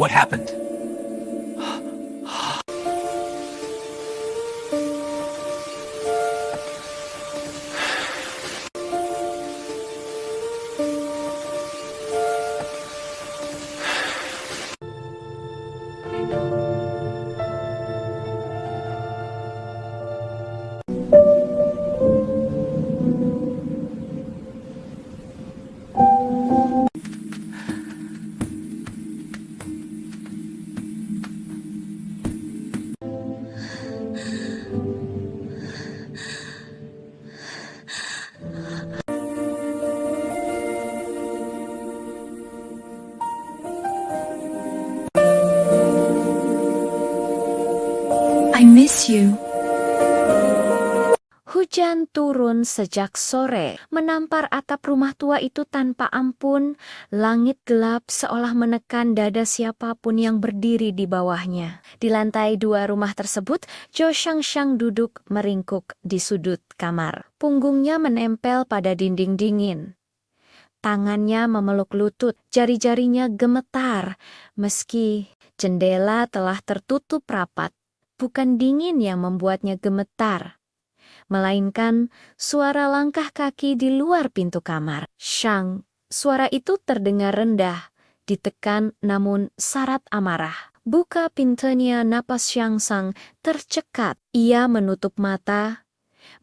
What happened? I miss you. Hujan turun sejak sore, menampar atap rumah tua itu tanpa ampun. Langit gelap seolah menekan dada siapapun yang berdiri di bawahnya. Di lantai 2 rumah tersebut, Jo Shang duduk meringkuk di sudut kamar. Punggungnya menempel pada dinding dingin. Tangannya memeluk lutut, jari-jarinya gemetar. Meski jendela telah tertutup rapat, bukan dingin yang membuatnya gemetar, melainkan suara langkah kaki di luar pintu kamar. Shang, suara itu terdengar rendah, ditekan namun syarat amarah. Buka pintunya, napas Shang tercekat. Ia menutup mata,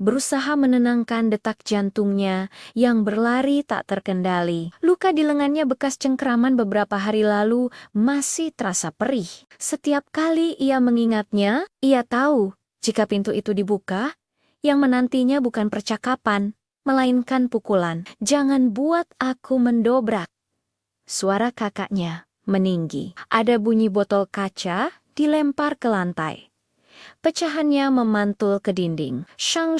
berusaha menenangkan detak jantungnya yang berlari tak terkendali. Luka di lengannya bekas cengkeraman beberapa hari lalu masih terasa perih. Setiap kali ia mengingatnya, ia tahu jika pintu itu dibuka, yang menantinya bukan percakapan, melainkan pukulan. "Jangan buat aku mendobrak." Suara kakaknya meninggi. Ada bunyi botol kaca dilempar ke lantai. Pecahannya memantul ke dinding. Shang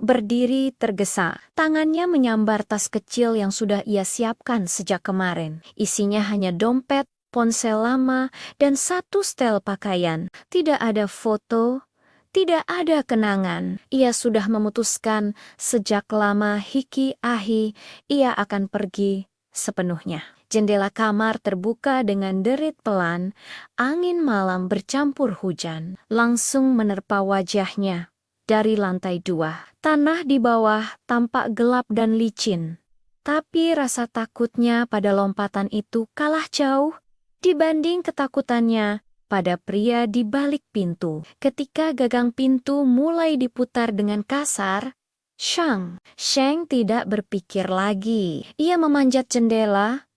berdiri tergesa. Tangannya menyambar tas kecil yang sudah ia siapkan sejak kemarin. Isinya hanya dompet, ponsel lama, dan satu setel pakaian. Tidak ada foto, tidak ada kenangan. Ia sudah memutuskan sejak lama hiki ahi ia akan pergi sepenuhnya. Jendela kamar terbuka dengan derit pelan, angin malam bercampur hujan, langsung menerpa wajahnya. Dari lantai 2, tanah di bawah tampak gelap dan licin. Tapi rasa takutnya pada lompatan itu kalah jauh dibanding ketakutannya pada pria di balik pintu. Ketika gagang pintu mulai diputar dengan kasar, Shang tidak berpikir lagi. Ia memanjat jendela,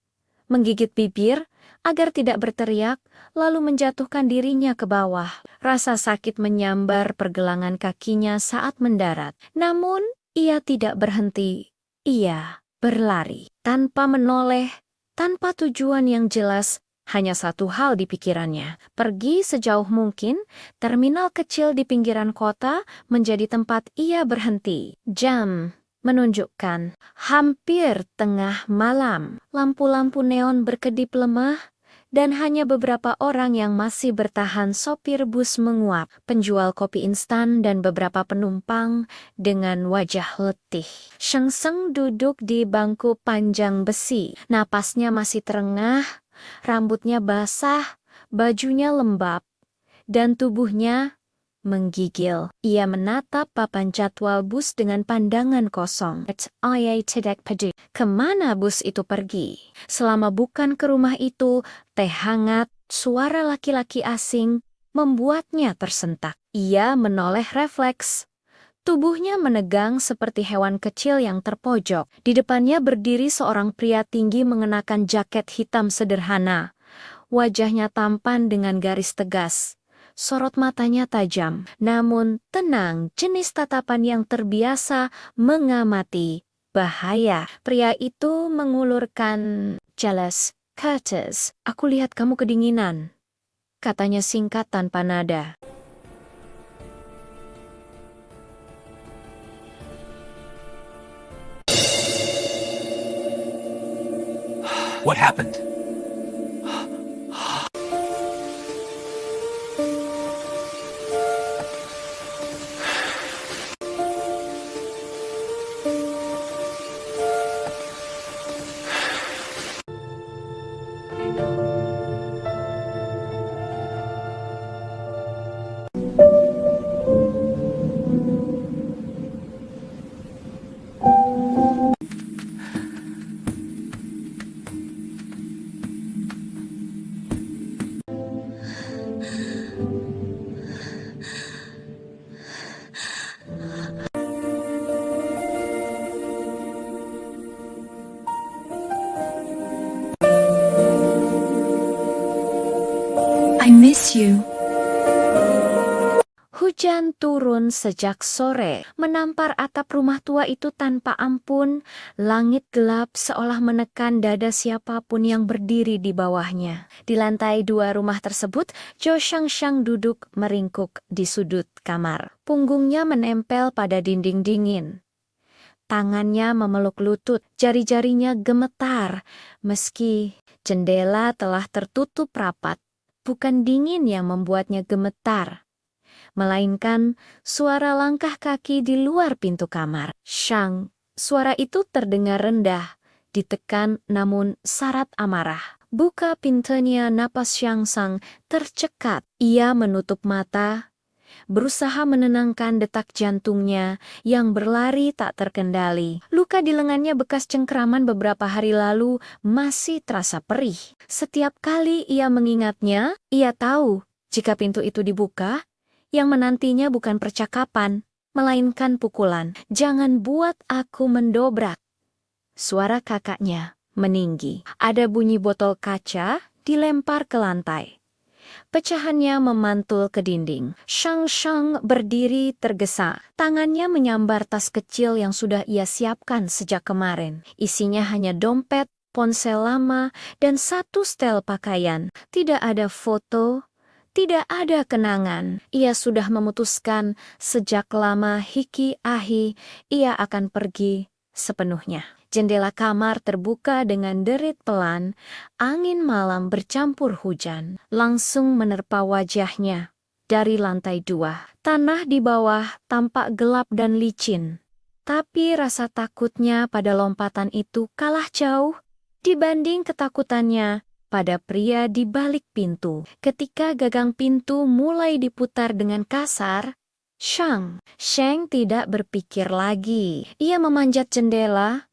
menggigit bibir agar tidak berteriak, lalu menjatuhkan dirinya ke bawah. Rasa sakit menyambar pergelangan kakinya saat mendarat. Namun, ia tidak berhenti. Ia berlari tanpa menoleh, tanpa tujuan yang jelas. Hanya satu hal di pikirannya, pergi sejauh mungkin. Terminal kecil di pinggiran kota menjadi tempat ia berhenti. Jam menunjukkan hampir tengah malam. Lampu-lampu neon berkedip lemah, dan hanya beberapa orang yang masih bertahan. Sopir bus menguap, penjual kopi instan, dan beberapa penumpang dengan wajah letih. Sheng duduk di bangku panjang besi. Napasnya masih terengah, rambutnya basah, bajunya lembab, dan tubuhnya menggigil. Ia menatap papan jadwal bus dengan pandangan kosong. Ia tidak peduli kemana bus itu pergi. Selama bukan ke rumah itu, teh hangat, suara laki-laki asing membuatnya tersentak. Ia menoleh refleks. Tubuhnya menegang seperti hewan kecil yang terpojok. Di depannya berdiri seorang pria tinggi mengenakan jaket hitam sederhana. Wajahnya tampan dengan garis tegas. Sorot matanya tajam, namun tenang, jenis tatapan yang terbiasa mengamati bahaya. Pria itu mengulurkan jelas. "Curtis, aku lihat kamu kedinginan," katanya singkat tanpa nada. What happened? miss you. Hujan turun sejak sore, menampar atap rumah tua itu tanpa ampun. Langit gelap seolah menekan dada siapapun yang berdiri di bawahnya. Di lantai 2 rumah tersebut, Jo Shang duduk meringkuk di sudut kamar. Punggungnya menempel pada dinding dingin. Tangannya memeluk lutut, jari-jarinya gemetar. Meski jendela telah tertutup rapat, bukan dingin yang membuatnya gemetar, melainkan suara langkah kaki di luar pintu kamar. Shang, suara itu terdengar rendah, ditekan namun syarat amarah. Buka pintunya, napas Shang Sang tercekat. Ia menutup mata, berusaha menenangkan detak jantungnya yang berlari tak terkendali. Luka di lengannya bekas cengkraman beberapa hari lalu masih terasa perih. Setiap kali ia mengingatnya, ia tahu jika pintu itu dibuka, yang menantinya bukan percakapan, melainkan pukulan. Jangan buat aku mendobrak. Suara kakaknya meninggi. Ada bunyi botol kaca dilempar ke lantai. Pecahannya memantul ke dinding. Shang berdiri tergesa. Tangannya menyambar tas kecil yang sudah ia siapkan sejak kemarin. Isinya hanya dompet, ponsel lama, dan satu setel pakaian. Tidak ada foto, tidak ada kenangan. Ia sudah memutuskan sejak lama hiki ahi ia akan pergi sepenuhnya. Jendela kamar terbuka dengan derit pelan. Angin malam bercampur hujan langsung menerpa wajahnya. Dari lantai 2, tanah di bawah tampak gelap dan licin. Tapi rasa takutnya pada lompatan itu kalah jauh dibanding ketakutannya pada pria di balik pintu. Ketika gagang pintu mulai diputar dengan kasar, Shang tidak berpikir lagi. Ia memanjat jendela,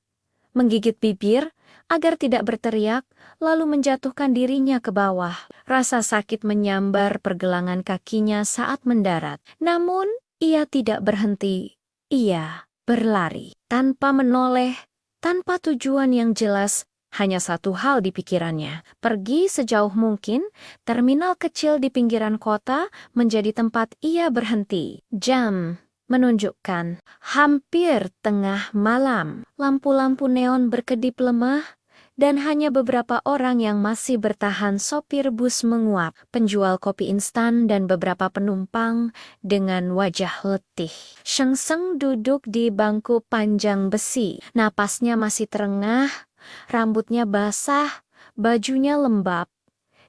menggigit bibir agar tidak berteriak, lalu menjatuhkan dirinya ke bawah. Rasa sakit menyambar pergelangan kakinya saat mendarat. Namun, ia tidak berhenti. Ia berlari tanpa menoleh, tanpa tujuan yang jelas. Hanya satu hal di pikirannya, pergi sejauh mungkin. Terminal kecil di pinggiran kota menjadi tempat ia berhenti. Jam menunjukkan hampir tengah malam. Lampu-lampu neon berkedip lemah, dan hanya beberapa orang yang masih bertahan. Sopir bus menguap, penjual kopi instan dan beberapa penumpang dengan wajah letih. Shang duduk di bangku panjang besi. Napasnya masih terengah, rambutnya basah, bajunya lembab,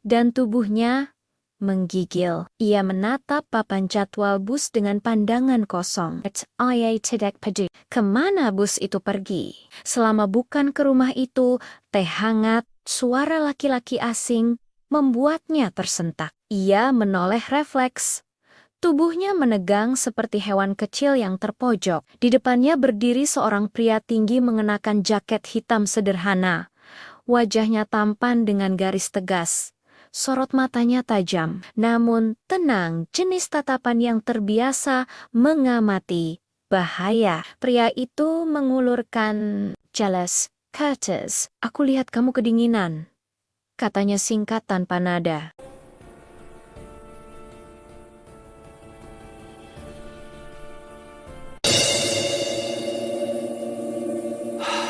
dan tubuhnya menggigil. Ia menatap papan jadwal bus dengan pandangan kosong. Ia tidak peduli kemana bus itu pergi. Selama bukan ke rumah itu, teh hangat, suara laki-laki asing membuatnya tersentak. Ia menoleh refleks. Tubuhnya menegang seperti hewan kecil yang terpojok. Di depannya berdiri seorang pria tinggi mengenakan jaket hitam sederhana. Wajahnya tampan dengan garis tegas. Sorot matanya tajam, namun tenang, jenis tatapan yang terbiasa mengamati bahaya. Pria itu mengulurkan jelas, Curtis, aku lihat kamu kedinginan, katanya singkat tanpa nada.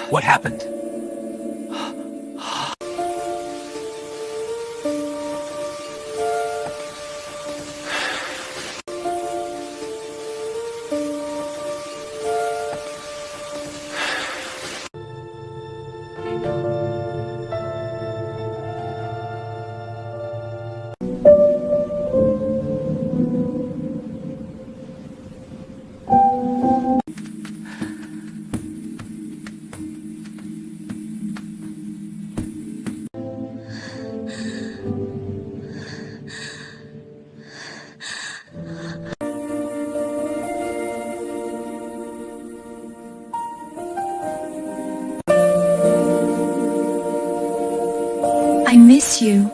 What happened? I miss you.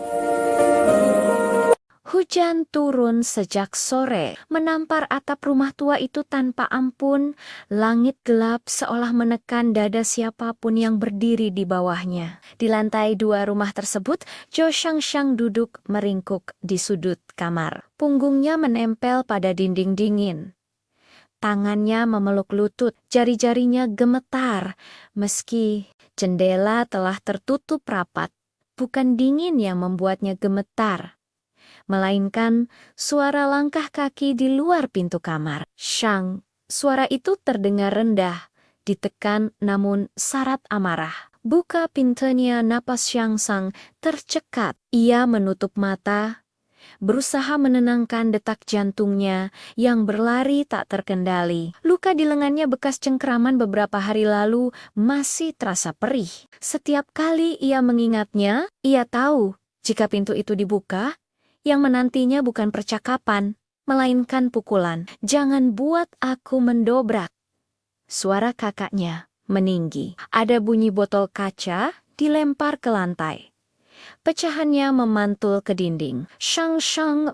Hujan turun sejak sore, menampar atap rumah tua itu tanpa ampun. Langit gelap seolah menekan dada siapapun yang berdiri di bawahnya. Di lantai 2 rumah tersebut, Jo Shang duduk meringkuk di sudut kamar. Punggungnya menempel pada dinding dingin. Tangannya memeluk lutut, jari-jarinya gemetar, meski jendela telah tertutup rapat. Bukan dingin yang membuatnya gemetar, melainkan suara langkah kaki di luar pintu kamar. Shang, suara itu terdengar rendah, ditekan namun syarat amarah. Buka pintunya, napas Shang Sang tercekat. Ia menutup mata, berusaha menenangkan detak jantungnya yang berlari tak terkendali. Luka di lengannya bekas cengkeraman beberapa hari lalu masih terasa perih. Setiap kali ia mengingatnya, ia tahu jika pintu itu dibuka, yang menantinya bukan percakapan, melainkan pukulan. "Jangan buat aku mendobrak." Suara kakaknya meninggi. Ada bunyi botol kaca dilempar ke lantai. Pecahannya memantul ke dinding. Shang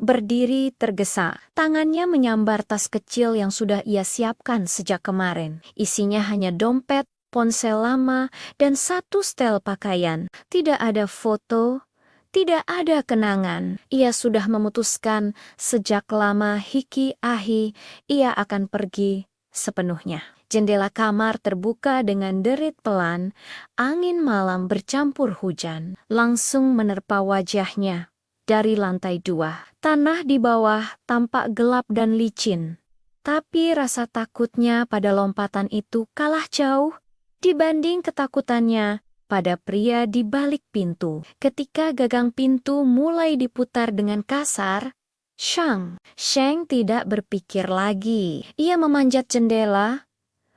berdiri tergesa. Tangannya menyambar tas kecil yang sudah ia siapkan sejak kemarin. Isinya hanya dompet, ponsel lama, dan satu setel pakaian. Tidak ada foto, tidak ada kenangan. Ia sudah memutuskan sejak lama hiki ahi ia akan pergi sepenuhnya. Jendela kamar terbuka dengan derit pelan, angin malam bercampur hujan, langsung menerpa wajahnya. Dari lantai 2, tanah di bawah tampak gelap dan licin. Tapi rasa takutnya pada lompatan itu kalah jauh dibanding ketakutannya pada pria di balik pintu. Ketika gagang pintu mulai diputar dengan kasar, Shang tidak berpikir lagi. Ia memanjat jendela,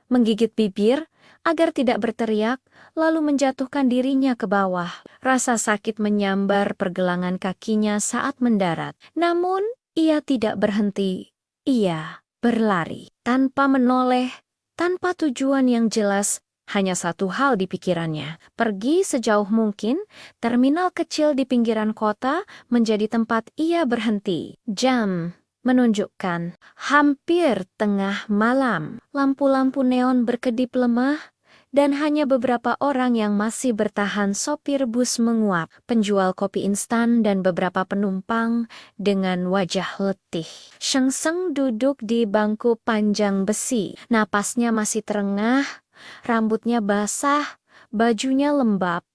menggigit bibir agar tidak berteriak, lalu menjatuhkan dirinya ke bawah. Rasa sakit menyambar pergelangan kakinya saat mendarat. Namun, ia tidak berhenti. Ia berlari tanpa menoleh, tanpa tujuan yang jelas. Hanya satu hal di pikirannya, pergi sejauh mungkin. Terminal kecil di pinggiran kota menjadi tempat ia berhenti. Jam menunjukkan hampir tengah malam. Lampu-lampu neon berkedip lemah, dan hanya beberapa orang yang masih bertahan. Sopir bus menguap, penjual kopi instan, dan beberapa penumpang dengan wajah letih. Shang duduk di bangku panjang besi. Napasnya masih terengah, rambutnya basah, bajunya lembab,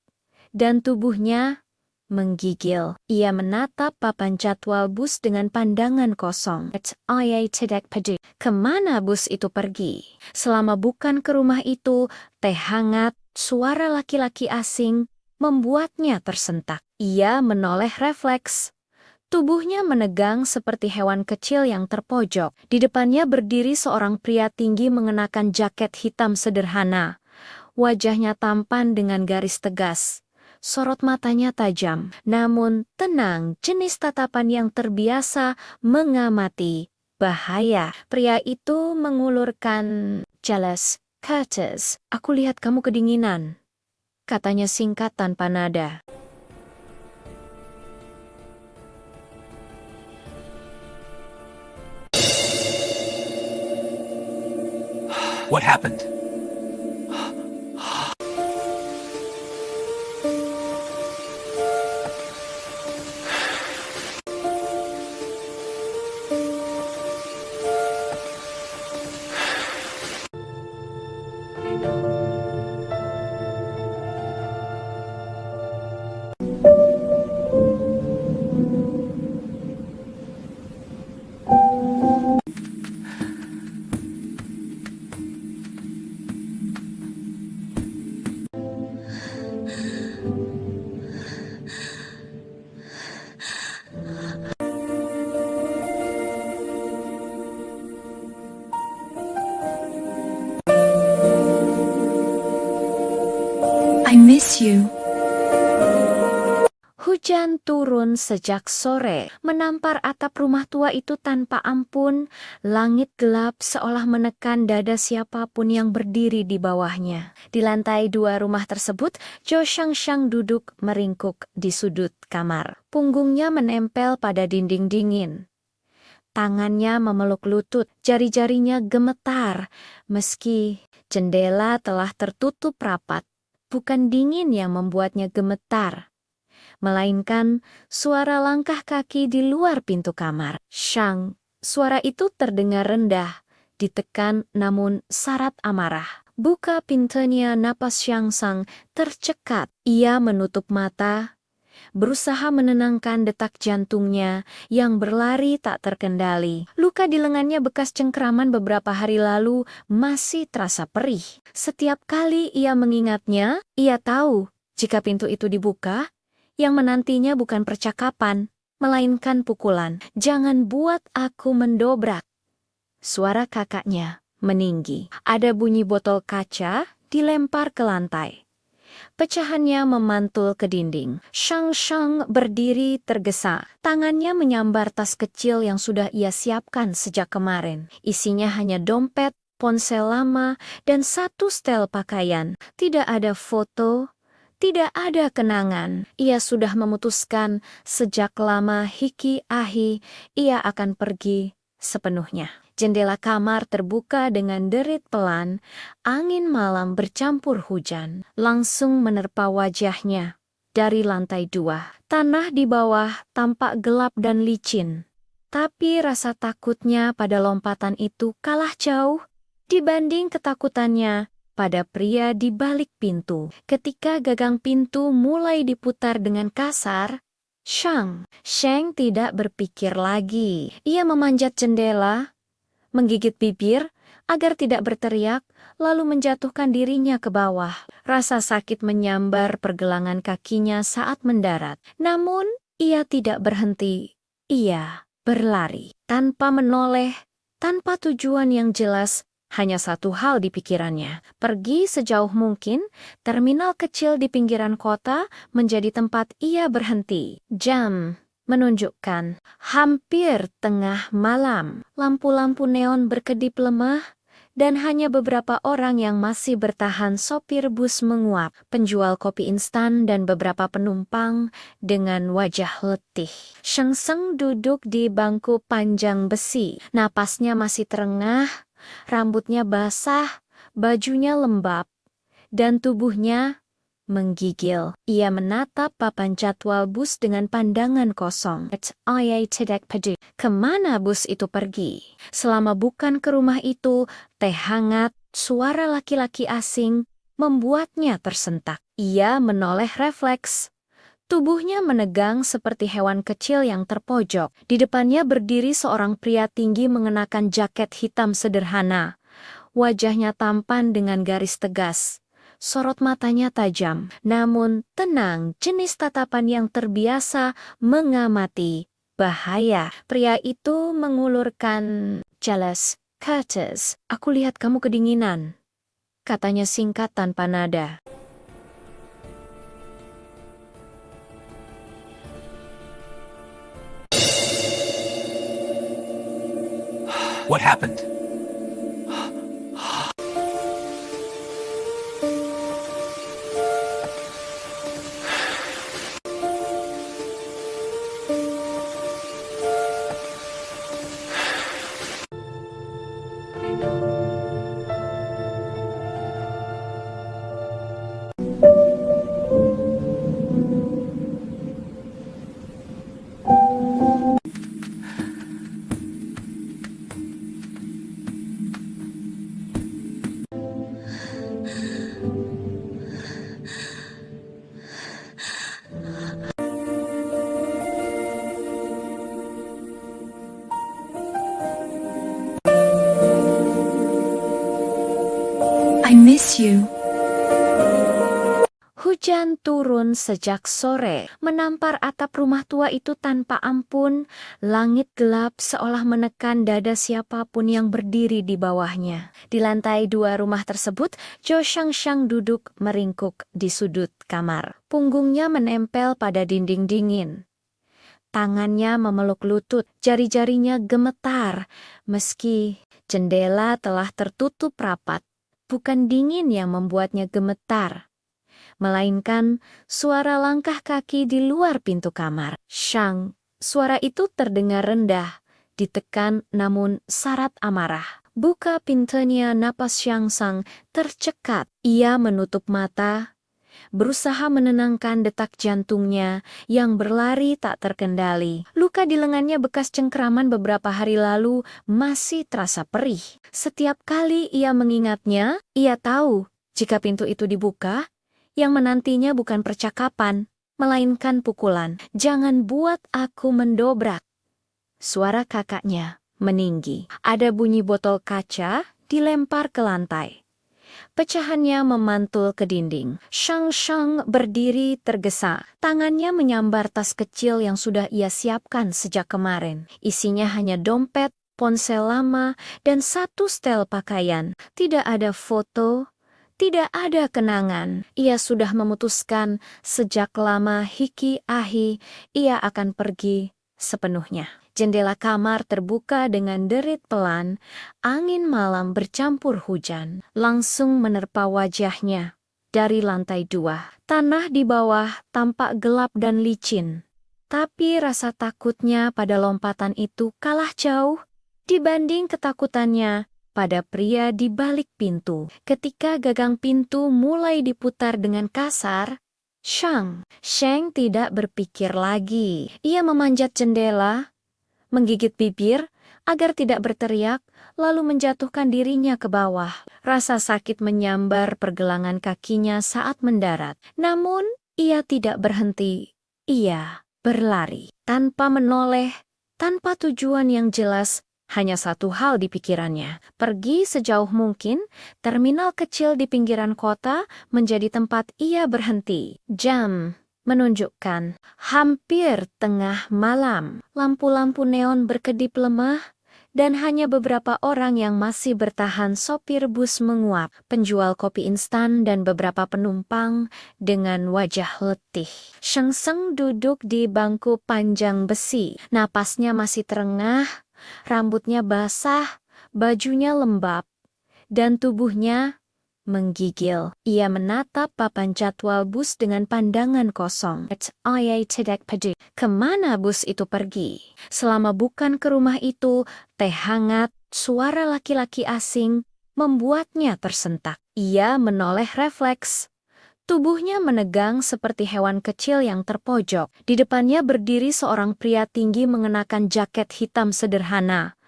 dan tubuhnya menggigil. Ia menatap papan jadwal bus dengan pandangan kosong. Ia tidak peduli kemana bus itu pergi. Selama bukan ke rumah itu, teh hangat, suara laki-laki asing membuatnya tersentak. Ia menoleh refleks. Tubuhnya menegang seperti hewan kecil yang terpojok. Di depannya berdiri seorang pria tinggi mengenakan jaket hitam sederhana. Wajahnya tampan dengan garis tegas. Sorot matanya tajam, namun tenang, jenis tatapan yang terbiasa mengamati bahaya. Pria itu mengulurkan jelas. "Curtis, aku lihat kamu kedinginan," katanya singkat tanpa nada. What happened? I miss you. Hujan turun sejak sore, menampar atap rumah tua itu tanpa ampun. Langit gelap seolah menekan dada siapapun yang berdiri di bawahnya. Di lantai 2 rumah tersebut, Jo Shang duduk meringkuk di sudut kamar. Punggungnya menempel pada dinding dingin. Tangannya memeluk lutut, jari-jarinya gemetar, meski jendela telah tertutup rapat. Bukan dingin yang membuatnya gemetar, melainkan suara langkah kaki di luar pintu kamar. Shang, suara itu terdengar rendah, ditekan namun syarat amarah. Buka pintunya, napas Shang Sang tercekat. Ia menutup mata, berusaha menenangkan detak jantungnya yang berlari tak terkendali. Luka di lengannya bekas cengkeraman beberapa hari lalu masih terasa perih. Setiap kali ia mengingatnya, ia tahu jika pintu itu dibuka, yang menantinya bukan percakapan, melainkan pukulan. Jangan buat aku mendobrak. Suara kakaknya meninggi. Ada bunyi botol kaca dilempar ke lantai. Pecahannya memantul ke dinding. Shang berdiri tergesa. Tangannya menyambar tas kecil yang sudah ia siapkan sejak kemarin. Isinya hanya dompet, ponsel lama, dan satu setel pakaian. Tidak ada foto, tidak ada kenangan. Ia sudah memutuskan sejak lama hiki ahi ia akan pergi sepenuhnya. Jendela kamar terbuka dengan derit pelan, angin malam bercampur hujan, langsung menerpa wajahnya. Dari lantai 2, tanah di bawah tampak gelap dan licin. Tapi rasa takutnya pada lompatan itu kalah jauh dibanding ketakutannya pada pria di balik pintu. Ketika gagang pintu mulai diputar dengan kasar, Shang tidak berpikir lagi. Ia memanjat jendela, menggigit bibir agar tidak berteriak, lalu menjatuhkan dirinya ke bawah. Rasa sakit menyambar pergelangan kakinya saat mendarat. Namun, ia tidak berhenti. Ia berlari tanpa menoleh, tanpa tujuan yang jelas. Hanya satu hal di pikirannya, pergi sejauh mungkin. Terminal kecil di pinggiran kota menjadi tempat ia berhenti. Jam menunjukkan hampir tengah malam. Lampu-lampu neon berkedip lemah, dan hanya beberapa orang yang masih bertahan. Sopir bus menguap, penjual kopi instan, dan beberapa penumpang dengan wajah letih. Shang duduk di bangku panjang besi. Napasnya masih terengah, rambutnya basah, bajunya lembab, dan tubuhnya menggigil. Ia menatap papan jadwal bus dengan pandangan kosong. Ia tidak peduli kemana bus itu pergi. Selama bukan ke rumah itu, teh hangat, suara laki-laki asing membuatnya tersentak. Ia menoleh refleks. Tubuhnya menegang seperti hewan kecil yang terpojok. Di depannya berdiri seorang pria tinggi mengenakan jaket hitam sederhana. Wajahnya tampan dengan garis tegas. Sorot matanya tajam, namun tenang, jenis tatapan yang terbiasa mengamati bahaya. Pria itu mengulurkan jelas. Curtis, aku lihat kamu kedinginan, katanya singkat tanpa nada. What happened? I miss you. Hujan turun sejak sore, menampar atap rumah tua itu tanpa ampun. Langit gelap seolah menekan dada siapapun yang berdiri di bawahnya. Di lantai 2 rumah tersebut, Jo Shang duduk meringkuk di sudut kamar. Punggungnya menempel pada dinding dingin. Tangannya memeluk lutut, jari-jarinya gemetar, meski jendela telah tertutup rapat. Bukan dingin yang membuatnya gemetar, melainkan suara langkah kaki di luar pintu kamar. Shang, suara itu terdengar rendah, ditekan namun syarat amarah. Buka pintunya, napas Shang Sang tercekat. Ia menutup mata, berusaha menenangkan detak jantungnya yang berlari tak terkendali. Luka di lengannya bekas cengkeraman beberapa hari lalu masih terasa perih. Setiap kali ia mengingatnya, ia tahu jika pintu itu dibuka, yang menantinya bukan percakapan, melainkan pukulan. Jangan buat aku mendobrak. Suara kakaknya meninggi. Ada bunyi botol kaca dilempar ke lantai. Pecahannya memantul ke dinding. Shang berdiri tergesa. Tangannya menyambar tas kecil yang sudah ia siapkan sejak kemarin. Isinya hanya dompet, ponsel lama, dan satu setel pakaian. Tidak ada foto, tidak ada kenangan. Ia sudah memutuskan sejak lama hiki ahi ia akan pergi sepenuhnya. Jendela kamar terbuka dengan derit pelan, angin malam bercampur hujan, langsung menerpa wajahnya. Dari lantai 2, tanah di bawah tampak gelap dan licin. Tapi rasa takutnya pada lompatan itu kalah jauh dibanding ketakutannya pada pria di balik pintu. Ketika gagang pintu mulai diputar dengan kasar, Shang tidak berpikir lagi. Ia memanjat jendela, menggigit bibir agar tidak berteriak, lalu menjatuhkan dirinya ke bawah. Rasa sakit menyambar pergelangan kakinya saat mendarat. Namun, ia tidak berhenti. Ia berlari tanpa menoleh, tanpa tujuan yang jelas. Hanya satu hal di pikirannya, pergi sejauh mungkin. Terminal kecil di pinggiran kota menjadi tempat ia berhenti. Jam menunjukkan hampir tengah malam. Lampu-lampu neon berkedip lemah, dan hanya beberapa orang yang masih bertahan. Sopir bus menguap, penjual kopi instan, dan beberapa penumpang dengan wajah letih. Shang duduk di bangku panjang besi. Napasnya masih terengah, rambutnya basah, bajunya lembab, dan tubuhnya menggigil. Ia menatap papan jadwal bus dengan pandangan kosong. Ia tidak peduli kemana bus itu pergi. Selama bukan ke rumah itu, teh hangat, suara laki-laki asing membuatnya tersentak. Ia menoleh refleks. Tubuhnya menegang seperti hewan kecil yang terpojok. Di depannya berdiri seorang pria tinggi mengenakan jaket hitam sederhana.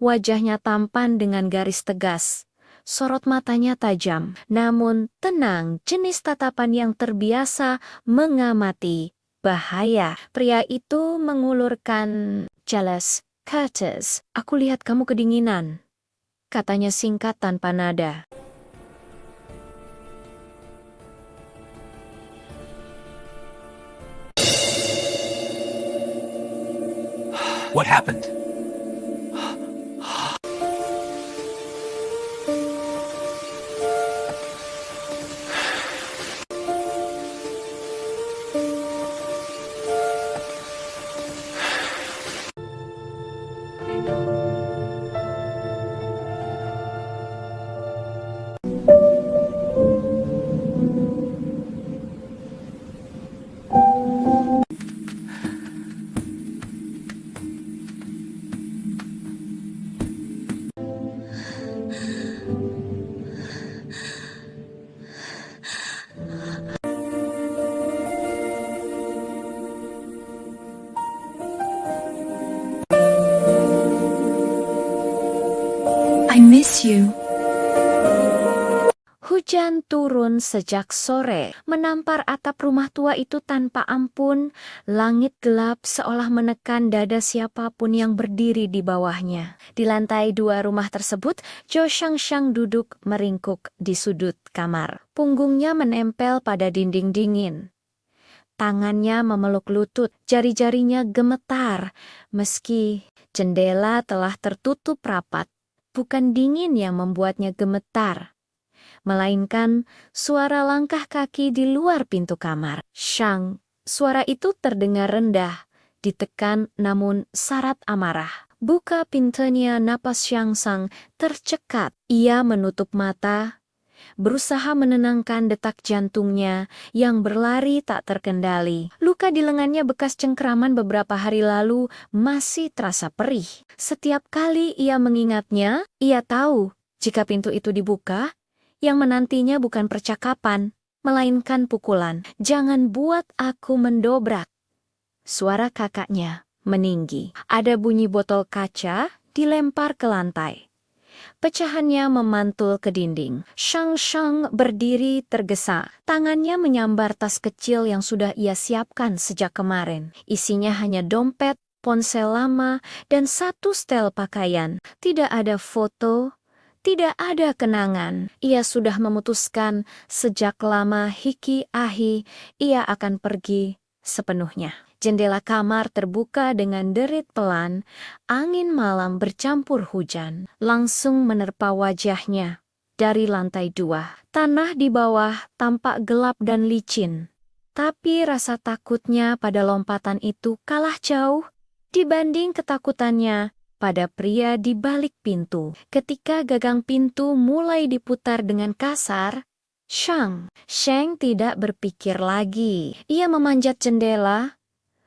Wajahnya tampan dengan garis tegas. Sorot matanya tajam, namun tenang, jenis tatapan yang terbiasa mengamati bahaya. Pria itu mengulurkan jelas, Curtis, aku lihat kamu kedinginan, katanya singkat tanpa nada. What happened? I miss you. Hujan turun sejak sore, menampar atap rumah tua itu tanpa ampun. Langit gelap seolah menekan dada siapapun yang berdiri di bawahnya. Di lantai 2 rumah tersebut, Jo Shang duduk meringkuk di sudut kamar. Punggungnya menempel pada dinding dingin. Tangannya memeluk lutut, jari-jarinya gemetar. Meski jendela telah tertutup rapat, bukan dingin yang membuatnya gemetar, melainkan suara langkah kaki di luar pintu kamar. Shang, suara itu terdengar rendah, ditekan namun syarat amarah. Buka pintunya, napas Shang Sang tercekat. Ia menutup mata, berusaha menenangkan detak jantungnya yang berlari tak terkendali. Luka di lengannya bekas cengkeraman beberapa hari lalu masih terasa perih. Setiap kali ia mengingatnya, ia tahu jika pintu itu dibuka, yang menantinya bukan percakapan, melainkan pukulan. "Jangan buat aku mendobrak." Suara kakaknya meninggi. Ada bunyi botol kaca dilempar ke lantai. Pecahannya memantul ke dinding. Shang berdiri tergesa. Tangannya menyambar tas kecil yang sudah ia siapkan sejak kemarin. Isinya hanya dompet, ponsel lama, dan satu setel pakaian. Tidak ada foto, tidak ada kenangan. Ia sudah memutuskan sejak lama hiki ahi ia akan pergi sepenuhnya. Jendela kamar terbuka dengan derit pelan. Angin malam bercampur hujan langsung menerpa wajahnya. Dari lantai 2, tanah di bawah tampak gelap dan licin. Tapi rasa takutnya pada lompatan itu kalah jauh dibanding ketakutannya pada pria di balik pintu. Ketika gagang pintu mulai diputar dengan kasar, Shang tidak berpikir lagi. Ia memanjat jendela,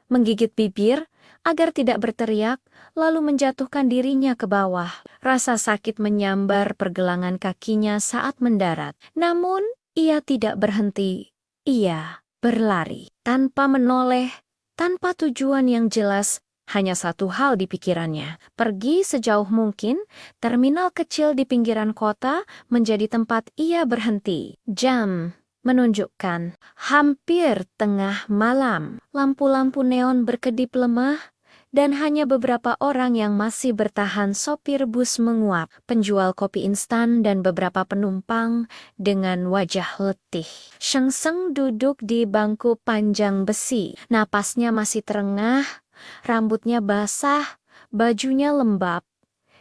menggigit bibir agar tidak berteriak, lalu menjatuhkan dirinya ke bawah. Rasa sakit menyambar pergelangan kakinya saat mendarat. Namun, ia tidak berhenti. Ia berlari tanpa menoleh, tanpa tujuan yang jelas. Hanya satu hal di pikirannya, pergi sejauh mungkin. Terminal kecil di pinggiran kota menjadi tempat ia berhenti. Jam menunjukkan hampir tengah malam. Lampu-lampu neon berkedip lemah, dan hanya beberapa orang yang masih bertahan. Sopir bus menguap, penjual kopi instan, dan beberapa penumpang dengan wajah letih. Shang duduk di bangku panjang besi. Napasnya masih terengah, rambutnya basah, bajunya lembab,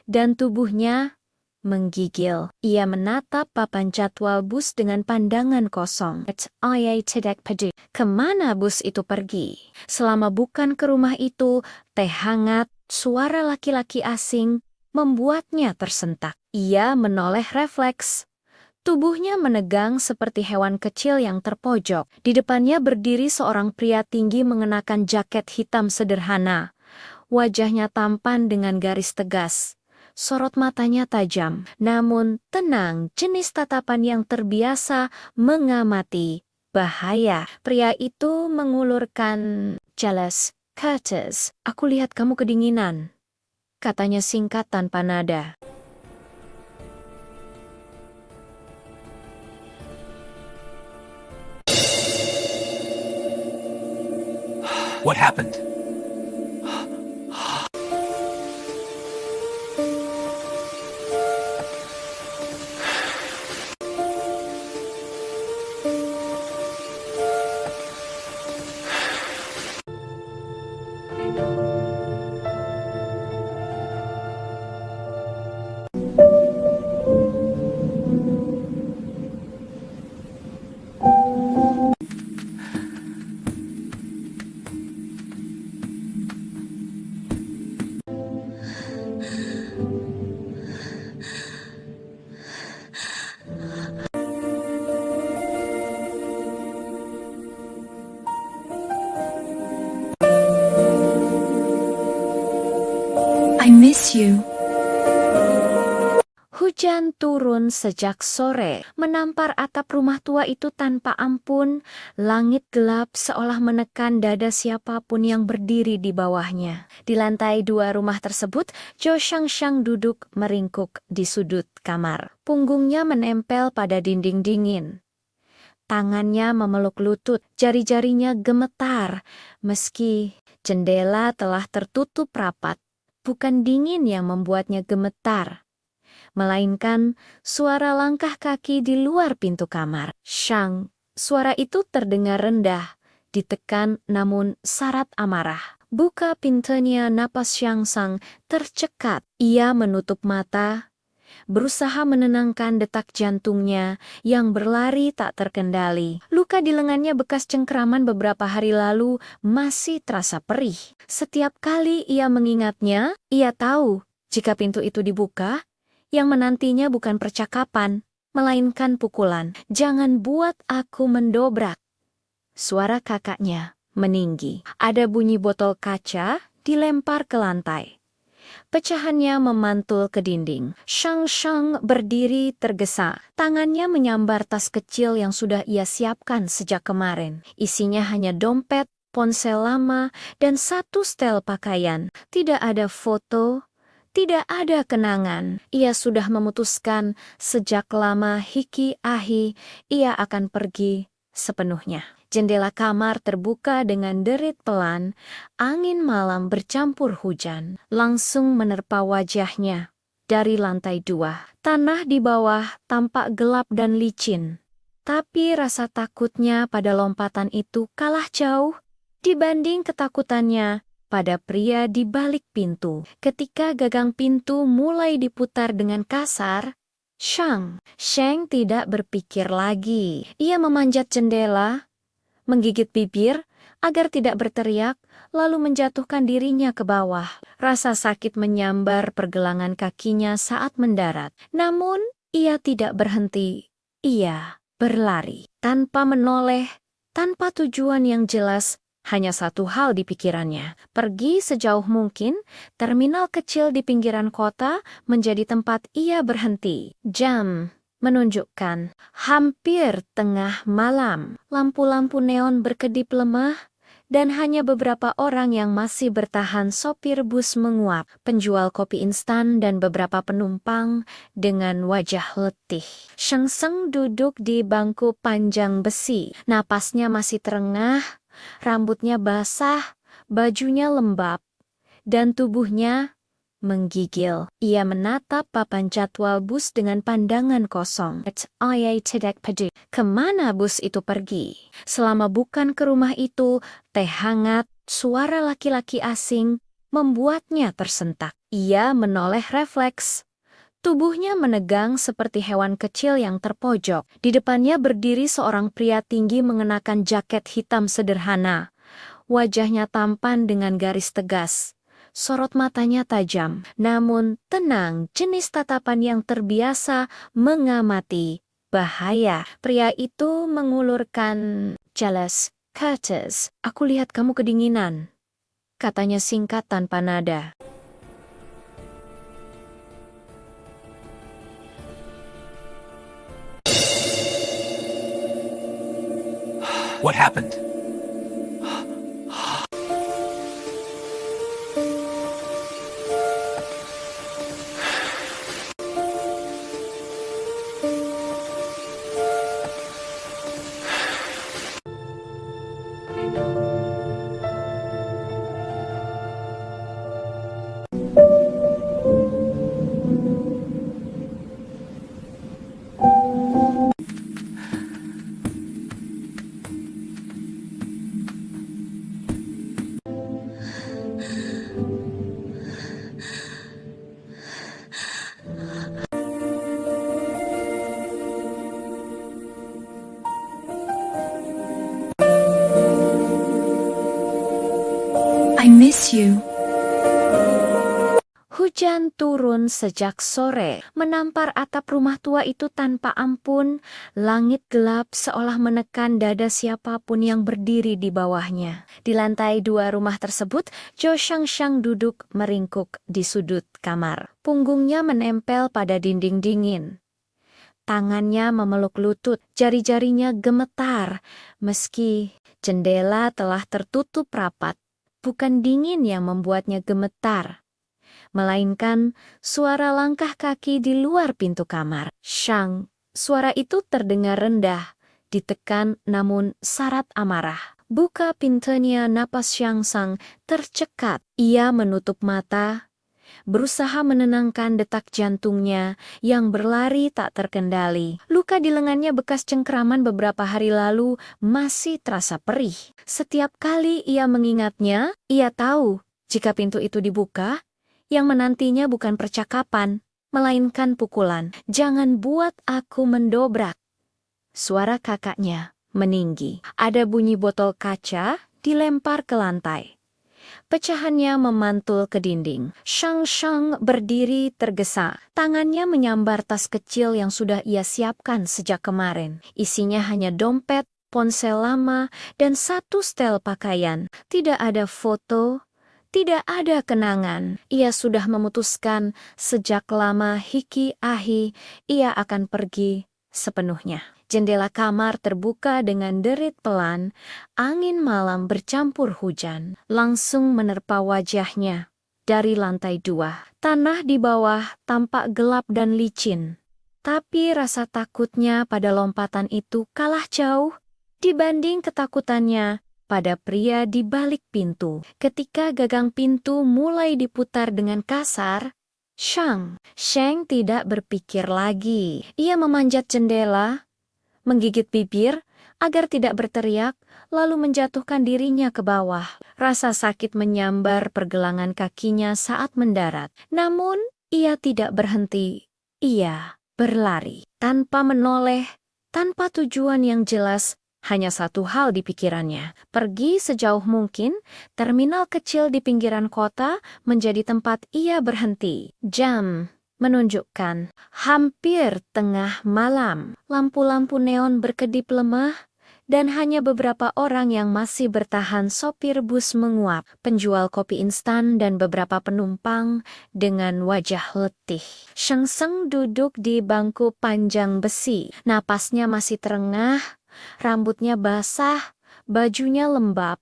dan tubuhnya menggigil. Ia menatap papan jadwal bus dengan pandangan kosong. Ia tidak peduli kemana bus itu pergi. Selama bukan ke rumah itu, teh hangat, suara laki-laki asing membuatnya tersentak. Ia menoleh refleks. Tubuhnya menegang seperti hewan kecil yang terpojok. Di depannya berdiri seorang pria tinggi mengenakan jaket hitam sederhana. Wajahnya tampan dengan garis tegas. Sorot matanya tajam, namun tenang, jenis tatapan yang terbiasa mengamati bahaya. Pria itu mengulurkan jelas. "Curtis, aku lihat kamu kedinginan," katanya singkat tanpa nada. What happened? I miss you. Hujan turun sejak sore, menampar atap rumah tua itu tanpa ampun. Langit gelap seolah menekan dada siapapun yang berdiri di bawahnya. Di lantai 2 rumah tersebut, Jo Shang duduk meringkuk di sudut kamar. Punggungnya menempel pada dinding dingin. Tangannya memeluk lutut, jari-jarinya gemetar, meski jendela telah tertutup rapat. Bukan dingin yang membuatnya gemetar, melainkan suara langkah kaki di luar pintu kamar. Shang, suara itu terdengar rendah, ditekan namun syarat amarah. Buka pintunya, napas Shang Sang tercekat. Ia menutup mata, berusaha menenangkan detak jantungnya yang berlari tak terkendali. Luka di lengannya bekas cengkeraman beberapa hari lalu masih terasa perih. Setiap kali ia mengingatnya, ia tahu jika pintu itu dibuka, yang menantinya bukan percakapan, melainkan pukulan. "Jangan buat aku mendobrak," suara kakaknya meninggi. Ada bunyi botol kaca dilempar ke lantai. Pecahannya memantul ke dinding. Shang berdiri tergesa. Tangannya menyambar tas kecil yang sudah ia siapkan sejak kemarin. Isinya hanya dompet, ponsel lama, dan satu setel pakaian. Tidak ada foto, tidak ada kenangan. Ia sudah memutuskan sejak lama hiki ahi ia akan pergi sepenuhnya. Jendela kamar terbuka dengan derit pelan. Angin malam bercampur hujan langsung menerpa wajahnya. Dari lantai 2, tanah di bawah tampak gelap dan licin. Tapi rasa takutnya pada lompatan itu kalah jauh dibanding ketakutannya pada pria di balik pintu. Ketika gagang pintu mulai diputar dengan kasar, Shang tidak berpikir lagi. Ia memanjat jendela, menggigit bibir agar tidak berteriak, lalu menjatuhkan dirinya ke bawah. Rasa sakit menyambar pergelangan kakinya saat mendarat. Namun, ia tidak berhenti. Ia berlari tanpa menoleh, tanpa tujuan yang jelas. Hanya satu hal di pikirannya, pergi sejauh mungkin. Terminal kecil di pinggiran kota menjadi tempat ia berhenti. Jam menunjukkan hampir tengah malam. Lampu-lampu neon berkedip lemah, dan hanya beberapa orang yang masih bertahan. Sopir bus menguap, penjual kopi instan, dan beberapa penumpang dengan wajah letih. Shang duduk di bangku panjang besi. Napasnya masih terengah, rambutnya basah, bajunya lembab, dan tubuhnya menggigil. Ia menatap papan jadwal bus dengan pandangan kosong. Ia tidak peduli kemana bus itu pergi. Selama bukan ke rumah itu, teh hangat, suara laki-laki asing membuatnya tersentak. Ia menoleh refleks. Tubuhnya menegang seperti hewan kecil yang terpojok. Di depannya berdiri seorang pria tinggi mengenakan jaket hitam sederhana. Wajahnya tampan dengan garis tegas. Sorot matanya tajam, namun tenang, jenis tatapan yang terbiasa mengamati bahaya. Pria itu mengulurkan jelas. "Curtis, aku lihat kamu kedinginan," katanya singkat tanpa nada. What happened? I miss you. Hujan turun sejak sore, menampar atap rumah tua itu tanpa ampun. Langit gelap seolah menekan dada siapapun yang berdiri di bawahnya. Di lantai 2 rumah tersebut, Jo Shang duduk meringkuk di sudut kamar. Punggungnya menempel pada dinding dingin. Tangannya memeluk lutut, jari-jarinya gemetar. Meski jendela telah tertutup rapat, bukan dingin yang membuatnya gemetar, melainkan suara langkah kaki di luar pintu kamar. Shang, suara itu terdengar rendah, ditekan namun syarat amarah. Buka pintunya, napas Shang tercekat. Ia menutup mata, berusaha menenangkan detak jantungnya yang berlari tak terkendali. Luka di lengannya bekas cengkraman beberapa hari lalu masih terasa perih. Setiap kali ia mengingatnya, ia tahu jika pintu itu dibuka, yang menantinya bukan percakapan, melainkan pukulan. Jangan buat aku mendobrak. Suara kakaknya meninggi. Ada bunyi botol kaca dilempar ke lantai. Pecahannya memantul ke dinding. Shang berdiri tergesa. Tangannya menyambar tas kecil yang sudah ia siapkan sejak kemarin. Isinya hanya dompet, ponsel lama, dan satu setel pakaian. Tidak ada foto, tidak ada kenangan. Ia sudah memutuskan sejak lama hiki ahi ia akan pergi sepenuhnya. Jendela kamar terbuka dengan derit pelan. Angin malam bercampur hujan langsung menerpa wajahnya. Dari lantai 2, tanah di bawah tampak gelap dan licin. Tapi rasa takutnya pada lompatan itu kalah jauh dibanding ketakutannya pada pria di balik pintu. Ketika gagang pintu mulai diputar dengan kasar, Shang tidak berpikir lagi. Ia memanjat jendela, menggigit bibir agar tidak berteriak, lalu menjatuhkan dirinya ke bawah. Rasa sakit menyambar pergelangan kakinya saat mendarat. Namun, ia tidak berhenti. Ia berlari tanpa menoleh, tanpa tujuan yang jelas. Hanya satu hal di pikirannya, pergi sejauh mungkin. Terminal kecil di pinggiran kota menjadi tempat ia berhenti. Jam menunjukkan hampir tengah malam. Lampu-lampu neon berkedip lemah, dan hanya beberapa orang yang masih bertahan. Sopir bus menguap, penjual kopi instan dan beberapa penumpang dengan wajah letih. Shang duduk di bangku panjang besi. Napasnya masih terengah, rambutnya basah, bajunya lembab,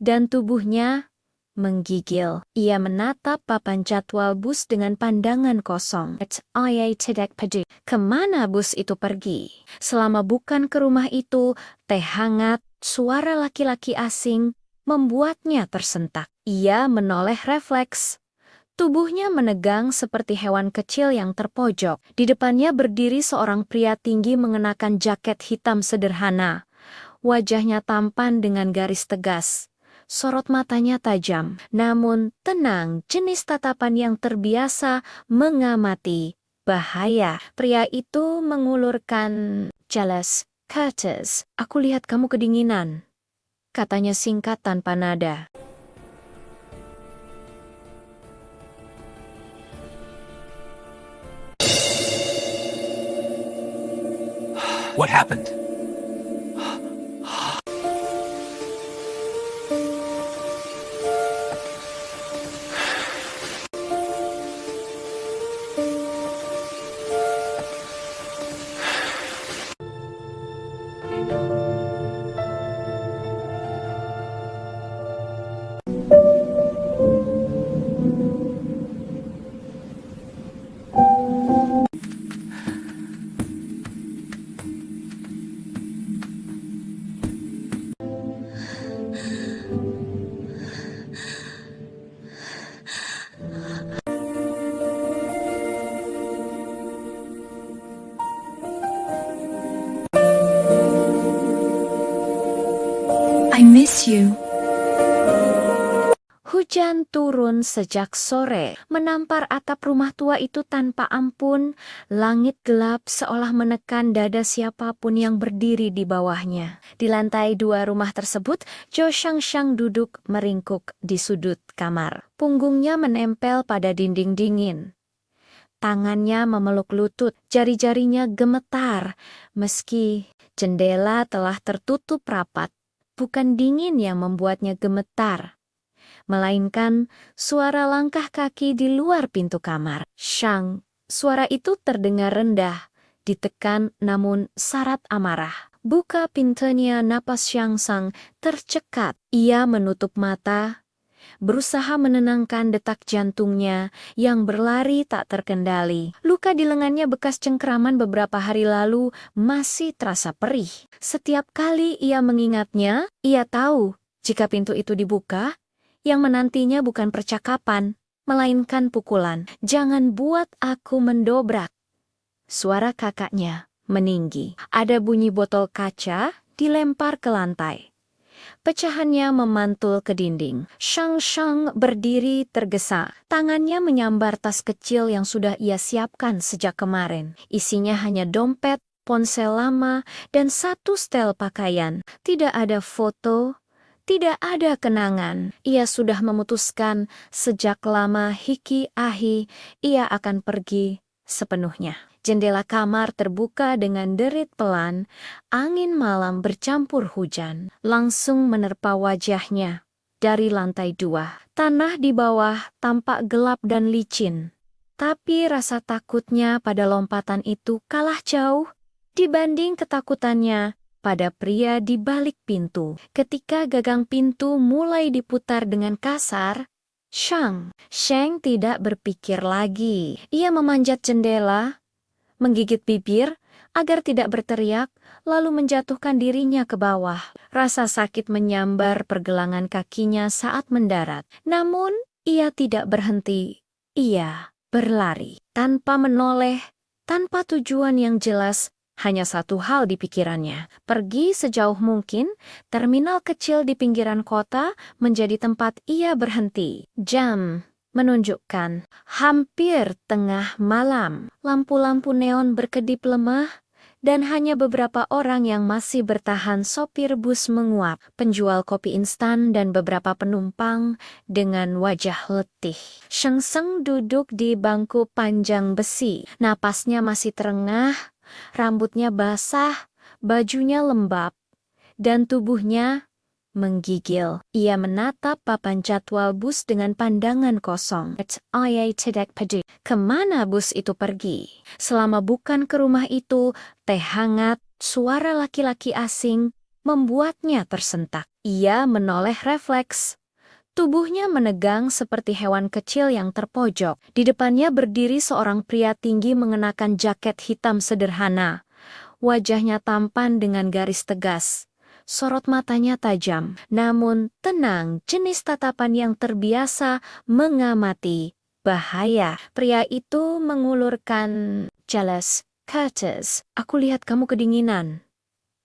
dan tubuhnya menggigil. Ia menatap papan jadwal bus dengan pandangan kosong. Kemana bus itu pergi? Selama bukan ke rumah itu, teh hangat, suara laki-laki asing membuatnya tersentak. Ia menoleh refleks. Tubuhnya menegang seperti hewan kecil yang terpojok. Di depannya berdiri seorang pria tinggi mengenakan jaket hitam sederhana. Wajahnya tampan dengan garis tegas. Sorot matanya tajam, namun tenang, jenis tatapan yang terbiasa mengamati bahaya. Pria itu mengulurkan jelas. Curtis, aku lihat kamu kedinginan, katanya singkat tanpa nada. What happened? I miss you. Hujan turun sejak sore, menampar atap rumah tua itu tanpa ampun. Langit gelap seolah menekan dada siapapun yang berdiri di bawahnya. Di lantai 2 rumah tersebut, Jo Shang duduk meringkuk di sudut kamar. Punggungnya menempel pada dinding dingin. Tangannya memeluk lutut, jari-jarinya gemetar. Meski jendela telah tertutup rapat, bukan dingin yang membuatnya gemetar, melainkan suara langkah kaki di luar pintu kamar. Shang, suara itu terdengar rendah, ditekan namun syarat amarah. Buka pintunya, napas Shang Sang tercekat. Ia menutup mata, berusaha menenangkan detak jantungnya yang berlari tak terkendali. Luka di lengannya bekas cengkeraman beberapa hari lalu masih terasa perih. Setiap kali ia mengingatnya, ia tahu jika pintu itu dibuka, yang menantinya bukan percakapan, melainkan pukulan. Jangan buat aku mendobrak. Suara kakaknya meninggi. Ada bunyi botol kaca dilempar ke lantai. Pecahannya memantul ke dinding. Shang berdiri tergesa. Tangannya menyambar tas kecil yang sudah ia siapkan sejak kemarin. Isinya hanya dompet, ponsel lama, dan satu setel pakaian. Tidak ada foto, tidak ada kenangan. Ia sudah memutuskan sejak lama hiki ahi ia akan pergi sepenuhnya. Jendela kamar terbuka dengan derit pelan, angin malam bercampur hujan, langsung menerpa wajahnya. Dari lantai 2, tanah di bawah tampak gelap dan licin. Tapi rasa takutnya pada lompatan itu kalah jauh dibanding ketakutannya pada pria di balik pintu. Ketika gagang pintu mulai diputar dengan kasar, Shang tidak berpikir lagi. Ia memanjat jendela, menggigit bibir agar tidak berteriak, lalu menjatuhkan dirinya ke bawah. Rasa sakit menyambar pergelangan kakinya saat mendarat. Namun, ia tidak berhenti. Ia berlari tanpa menoleh, tanpa tujuan yang jelas. Hanya satu hal di pikirannya, pergi sejauh mungkin. Terminal kecil di pinggiran kota menjadi tempat ia berhenti. Jam menunjukkan hampir tengah malam. Lampu-lampu neon berkedip lemah, dan hanya beberapa orang yang masih bertahan. Sopir bus menguap, penjual kopi instan, dan beberapa penumpang dengan wajah letih. Shang duduk di bangku panjang besi. Napasnya masih terengah, rambutnya basah, bajunya lembab, dan tubuhnya menggigil. Ia menatap papan jadwal bus dengan pandangan kosong. Ia tidak peduli kemana bus itu pergi. Selama bukan ke rumah itu, teh hangat, suara laki-laki asing membuatnya tersentak. Ia menoleh refleks. Tubuhnya menegang seperti hewan kecil yang terpojok. Di depannya berdiri seorang pria tinggi mengenakan jaket hitam sederhana. Wajahnya tampan dengan garis tegas. Sorot matanya tajam, namun tenang, jenis tatapan yang terbiasa mengamati bahaya. Pria itu mengulurkan jelas, Curtis, aku lihat kamu kedinginan,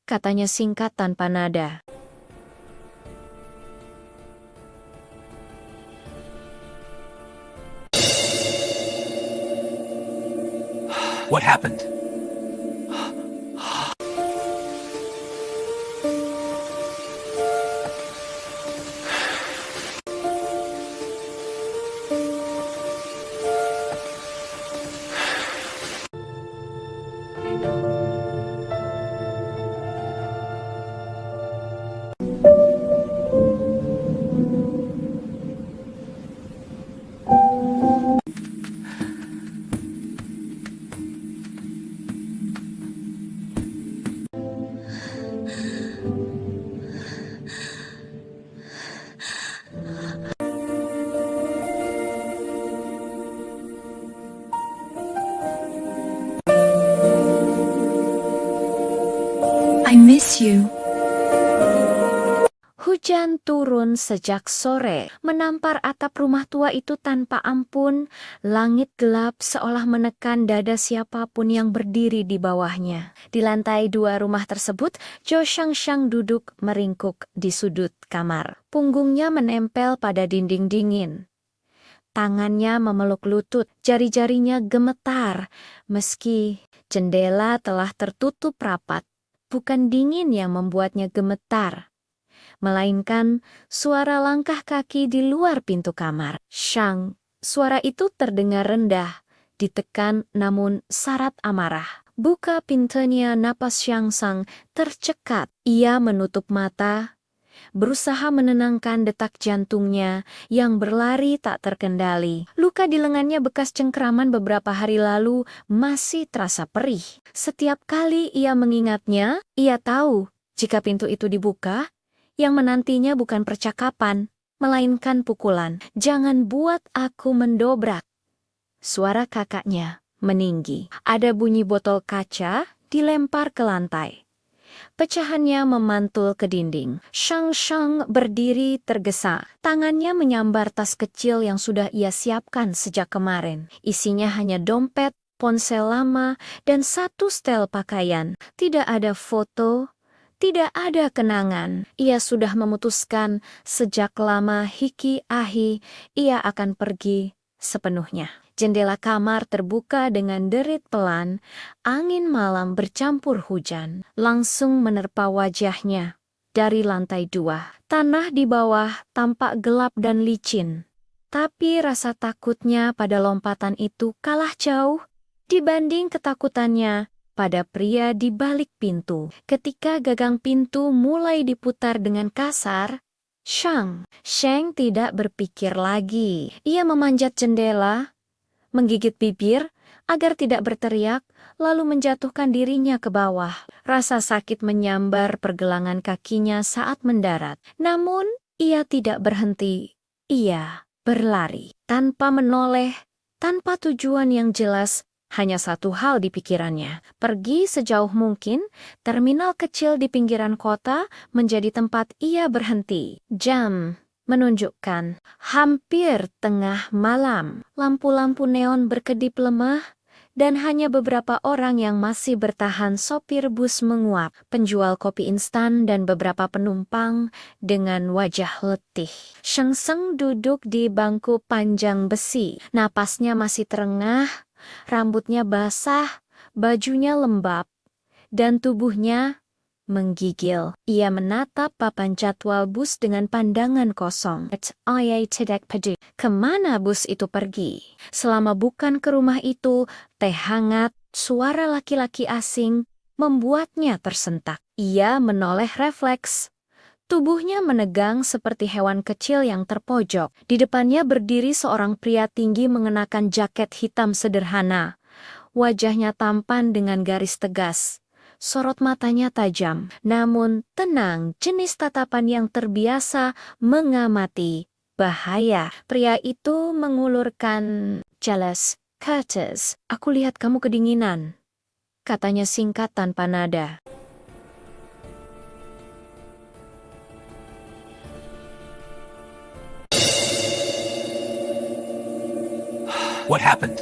katanya singkat tanpa nada. What happened? I miss you. Hujan turun sejak sore, menampar atap rumah tua itu tanpa ampun. Langit gelap seolah menekan dada siapapun yang berdiri di bawahnya. Di lantai 2 rumah tersebut, Jo Shang duduk meringkuk di sudut kamar. Punggungnya menempel pada dinding dingin. Tangannya memeluk lutut, jari-jarinya gemetar, meski jendela telah tertutup rapat. Bukan dingin yang membuatnya gemetar, melainkan suara langkah kaki di luar pintu kamar. Shang, suara itu terdengar rendah, ditekan namun syarat amarah. Buka pintunya, napas Shang Sang tercekat. Ia menutup mata, berusaha menenangkan detak jantungnya yang berlari tak terkendali. Luka di lengannya bekas cengkeraman beberapa hari lalu masih terasa perih. Setiap kali ia mengingatnya, ia tahu jika pintu itu dibuka, yang menantinya bukan percakapan, melainkan pukulan. Jangan buat aku mendobrak. Suara kakaknya meninggi. Ada bunyi botol kaca dilempar ke lantai. Pecahannya memantul ke dinding. Shang berdiri tergesa. Tangannya menyambar tas kecil yang sudah ia siapkan sejak kemarin. Isinya hanya dompet, ponsel lama, dan satu setel pakaian. Tidak ada foto, tidak ada kenangan. Ia sudah memutuskan sejak lama Hiki Ahi ia akan pergi sepenuhnya. Jendela kamar terbuka dengan derit pelan, angin malam bercampur hujan, langsung menerpa wajahnya. Dari lantai 2, tanah di bawah tampak gelap dan licin. Tapi rasa takutnya pada lompatan itu kalah jauh dibanding ketakutannya pada pria di balik pintu. Ketika gagang pintu mulai diputar dengan kasar, Shang tidak berpikir lagi. Ia memanjat jendela, menggigit bibir agar tidak berteriak, lalu menjatuhkan dirinya ke bawah. Rasa sakit menyambar pergelangan kakinya saat mendarat. Namun, ia tidak berhenti. Ia berlari tanpa menoleh, tanpa tujuan yang jelas. Hanya satu hal di pikirannya, pergi sejauh mungkin. Terminal kecil di pinggiran kota menjadi tempat ia berhenti. Jam menunjukkan hampir tengah malam. Lampu-lampu neon berkedip lemah, dan hanya beberapa orang yang masih bertahan. Sopir bus menguap, penjual kopi instan, dan beberapa penumpang dengan wajah letih. Shang duduk di bangku panjang besi. Napasnya masih terengah, rambutnya basah, bajunya lembab, dan tubuhnya menggigil. Ia menatap papan jadwal bus dengan pandangan kosong. Ia tidak peduli kemana bus itu pergi. Selama bukan ke rumah itu, teh hangat, suara laki-laki asing membuatnya tersentak. Ia menoleh refleks. Tubuhnya menegang seperti hewan kecil yang terpojok. Di depannya berdiri seorang pria tinggi mengenakan jaket hitam sederhana. Wajahnya tampan dengan garis tegas. Sorot matanya tajam, namun tenang, jenis tatapan yang terbiasa mengamati bahaya. Pria itu mengulurkan jelas, Curtis, aku lihat kamu kedinginan, katanya singkat tanpa nada. What happened?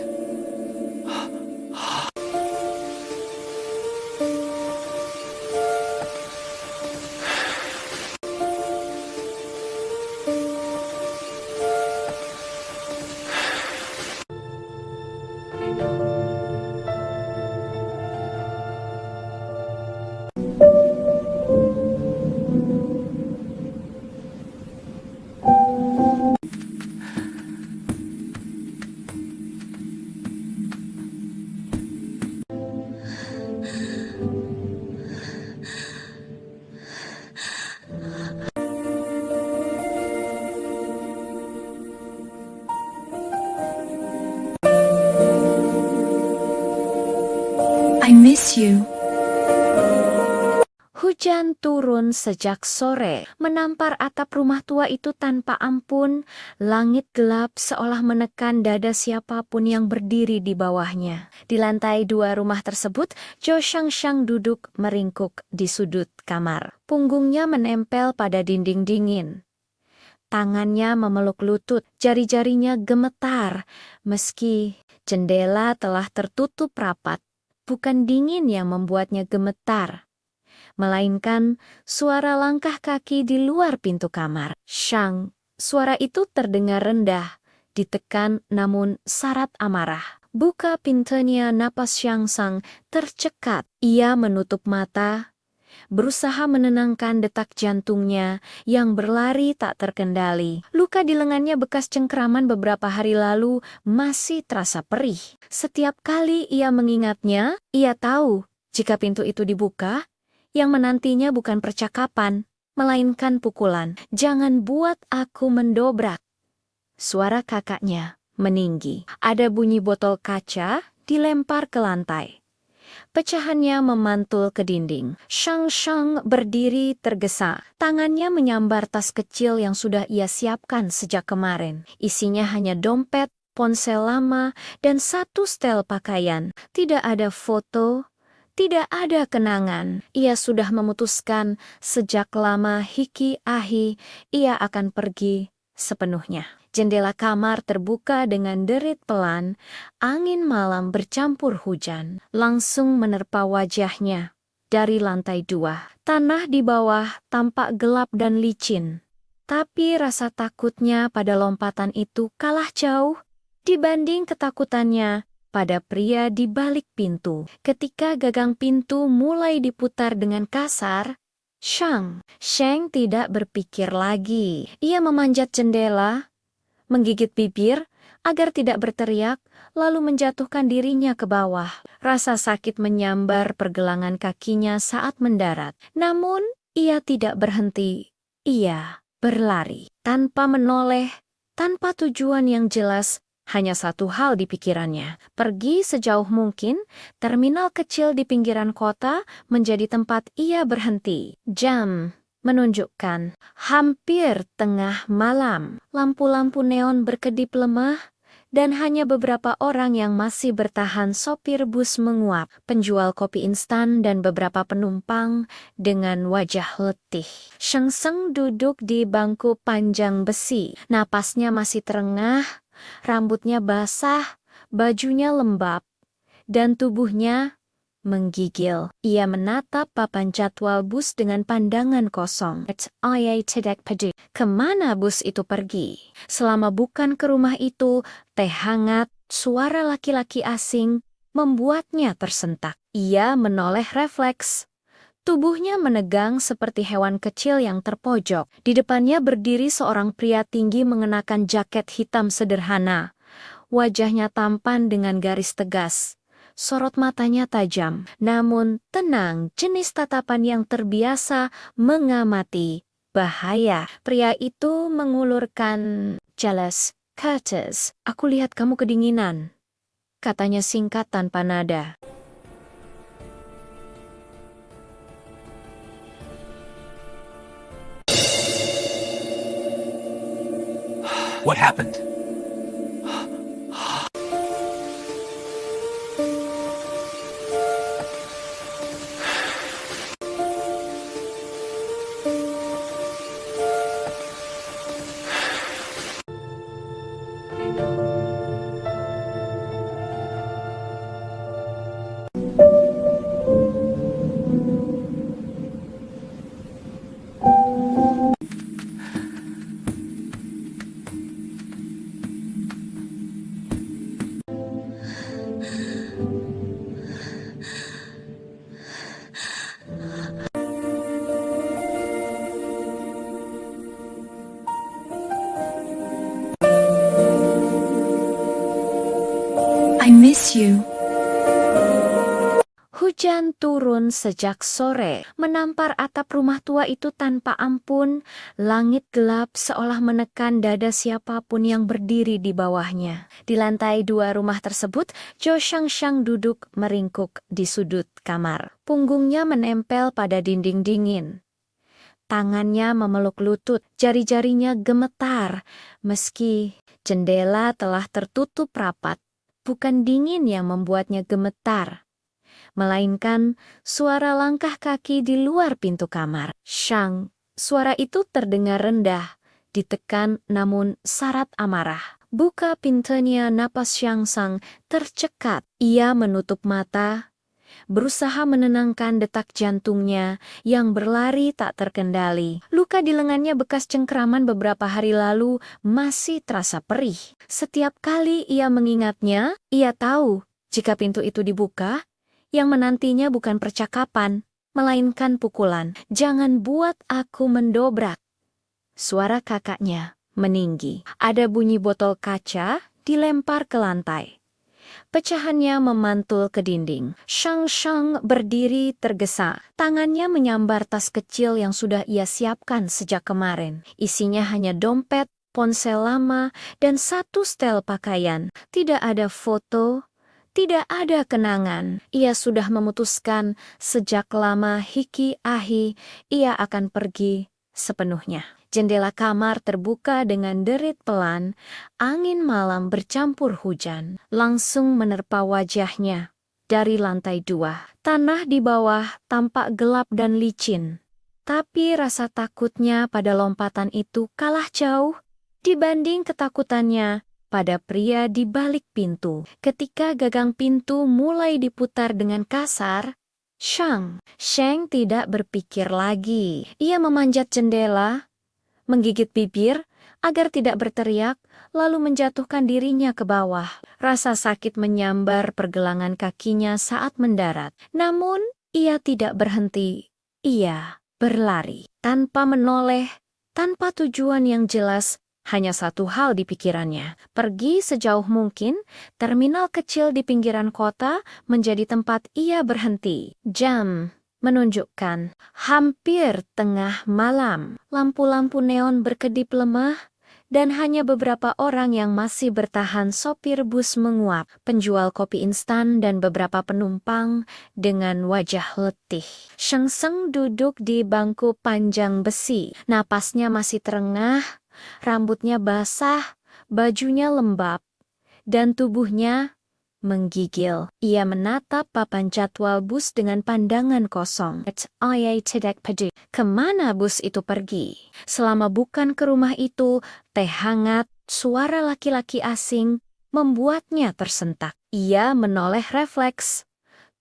I miss you. Hujan turun sejak sore, menampar atap rumah tua itu tanpa ampun. Langit gelap seolah menekan dada siapapun yang berdiri di bawahnya. Di lantai 2 rumah tersebut, Jo Shang duduk meringkuk di sudut kamar. Punggungnya menempel pada dinding dingin. Tangannya memeluk lutut, jari-jarinya gemetar, meski jendela telah tertutup rapat. Bukan dingin yang membuatnya gemetar, melainkan suara langkah kaki di luar pintu kamar. Shang, suara itu terdengar rendah, ditekan namun syarat amarah. Buka pintunya, napas Shang Sang tercekat. Ia menutup mata, berusaha menenangkan detak jantungnya yang berlari tak terkendali. Luka di lengannya bekas cengkraman beberapa hari lalu masih terasa perih. Setiap kali ia mengingatnya, ia tahu jika pintu itu dibuka, yang menantinya bukan percakapan, melainkan pukulan. Jangan buat aku mendobrak. Suara kakaknya meninggi. Ada bunyi botol kaca dilempar ke lantai. Pecahannya memantul ke dinding. Shang berdiri tergesa. Tangannya menyambar tas kecil yang sudah ia siapkan sejak kemarin. Isinya hanya dompet, ponsel lama, dan satu setel pakaian. Tidak ada foto, tidak ada kenangan. Ia sudah memutuskan sejak lama hiki ahi ia akan pergi sepenuhnya. Jendela kamar terbuka dengan derit pelan, angin malam bercampur hujan, langsung menerpa wajahnya. Dari lantai 2, tanah di bawah tampak gelap dan licin. Tapi rasa takutnya pada lompatan itu kalah jauh dibanding ketakutannya pada pria di balik pintu. Ketika gagang pintu mulai diputar dengan kasar, Shang tidak berpikir lagi. Ia memanjat jendela, menggigit bibir agar tidak berteriak, lalu menjatuhkan dirinya ke bawah. Rasa sakit menyambar pergelangan kakinya saat mendarat. Namun, ia tidak berhenti. Ia berlari tanpa menoleh, tanpa tujuan yang jelas. Hanya satu hal di pikirannya, pergi sejauh mungkin. Terminal kecil di pinggiran kota menjadi tempat ia berhenti. Jam menunjukkan hampir tengah malam. Lampu-lampu neon berkedip lemah, dan hanya beberapa orang yang masih bertahan. Sopir bus menguap, penjual kopi instan, dan beberapa penumpang dengan wajah letih. Shang duduk di bangku panjang besi. Napasnya masih terengah, rambutnya basah, bajunya lembab, dan tubuhnya menggigil. Ia menatap papan jadwal bus dengan pandangan kosong. Ia tidak peduli kemana bus itu pergi. Selama bukan ke rumah itu, teh hangat, suara laki-laki asing membuatnya tersentak. Ia menoleh refleks. Tubuhnya menegang seperti hewan kecil yang terpojok. Di depannya berdiri seorang pria tinggi mengenakan jaket hitam sederhana. Wajahnya tampan dengan garis tegas. Sorot matanya tajam, namun tenang, jenis tatapan yang terbiasa mengamati bahaya. Pria itu mengulurkan jelas, Curtis, aku lihat kamu kedinginan, katanya singkat tanpa nada. What happened? I miss you. Hujan turun sejak sore, menampar atap rumah tua itu tanpa ampun. Langit gelap seolah menekan dada siapapun yang berdiri di bawahnya. Di lantai 2 rumah tersebut, Jo Shang duduk meringkuk di sudut kamar. Punggungnya menempel pada dinding dingin. Tangannya memeluk lutut, jari-jarinya gemetar. Meski jendela telah tertutup rapat, bukan dingin yang membuatnya gemetar, melainkan suara langkah kaki di luar pintu kamar. Shang, suara itu terdengar rendah, ditekan namun syarat amarah. Buka pintunya, napas Shang Sang tercekat. Ia menutup mata, berusaha menenangkan detak jantungnya yang berlari tak terkendali. Luka di lengannya bekas cengkeraman beberapa hari lalu masih terasa perih. Setiap kali ia mengingatnya, ia tahu jika pintu itu dibuka, yang menantinya bukan percakapan, melainkan pukulan. "Jangan buat aku mendobrak." Suara kakaknya meninggi. Ada bunyi botol kaca dilempar ke lantai. Pecahannya memantul ke dinding. Shang berdiri tergesa. Tangannya menyambar tas kecil yang sudah ia siapkan sejak kemarin. Isinya hanya dompet, ponsel lama, dan satu setel pakaian. Tidak ada foto, tidak ada kenangan. Ia sudah memutuskan sejak lama hiki ahi ia akan pergi sepenuhnya. Jendela kamar terbuka dengan derit pelan. Angin malam bercampur hujan langsung menerpa wajahnya. Dari lantai 2, tanah di bawah tampak gelap dan licin. Tapi rasa takutnya pada lompatan itu kalah jauh dibanding ketakutannya pada pria di balik pintu. Ketika gagang pintu mulai diputar dengan kasar, Shang tidak berpikir lagi. Ia memanjat jendela, menggigit bibir agar tidak berteriak, lalu menjatuhkan dirinya ke bawah. Rasa sakit menyambar pergelangan kakinya saat mendarat. Namun, ia tidak berhenti. Ia berlari tanpa menoleh, tanpa tujuan yang jelas. Hanya satu hal di pikirannya, pergi sejauh mungkin. Terminal kecil di pinggiran kota menjadi tempat ia berhenti. Jam menunjukkan hampir tengah malam. Lampu-lampu neon berkedip lemah, dan hanya beberapa orang yang masih bertahan. Sopir bus menguap, penjual kopi instan, dan beberapa penumpang dengan wajah letih. Shang duduk di bangku panjang besi. Napasnya masih terengah, rambutnya basah, bajunya lembab, dan tubuhnya menggigil. Ia menatap papan jadwal bus dengan pandangan kosong. Ia tidak peduli kemana bus itu pergi. Selama bukan ke rumah itu, teh hangat, suara laki-laki asing membuatnya tersentak. Ia menoleh refleks.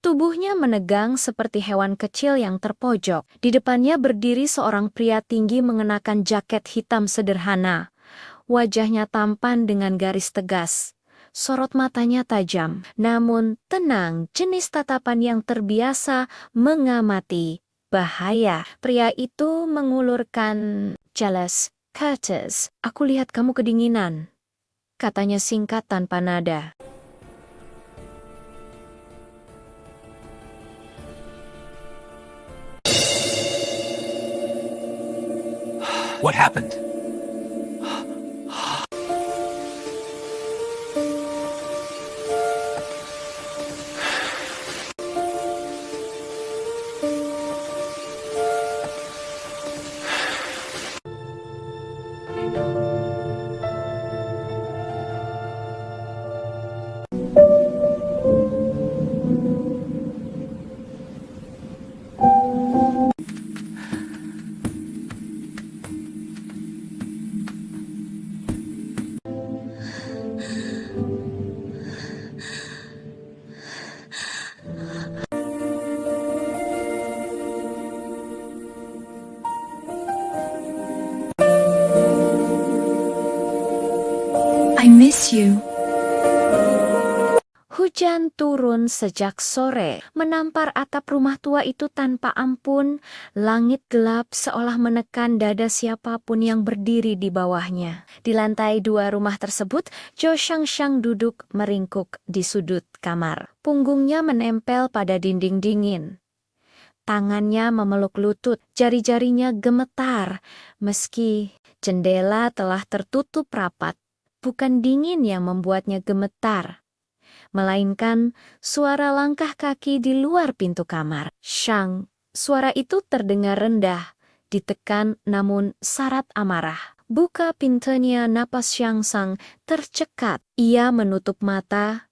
Tubuhnya menegang seperti hewan kecil yang terpojok. Di depannya berdiri seorang pria tinggi mengenakan jaket hitam sederhana. Wajahnya tampan dengan garis tegas. Sorot matanya tajam, namun tenang, jenis tatapan yang terbiasa mengamati bahaya. Pria itu mengulurkan jelas. "Curtis, aku lihat kamu kedinginan," katanya singkat tanpa nada. What happened? I miss you. Hujan turun sejak sore, menampar atap rumah tua itu tanpa ampun. Langit gelap seolah menekan dada siapapun yang berdiri di bawahnya. Di lantai 2 rumah tersebut, Jo Shang duduk meringkuk di sudut kamar. Punggungnya menempel pada dinding dingin. Tangannya memeluk lutut, jari-jarinya gemetar. Meski jendela telah tertutup rapat, bukan dingin yang membuatnya gemetar, melainkan suara langkah kaki di luar pintu kamar. Shang, suara itu terdengar rendah, ditekan namun syarat amarah. Buka pintunya, napas Shang tercekat. Ia menutup mata,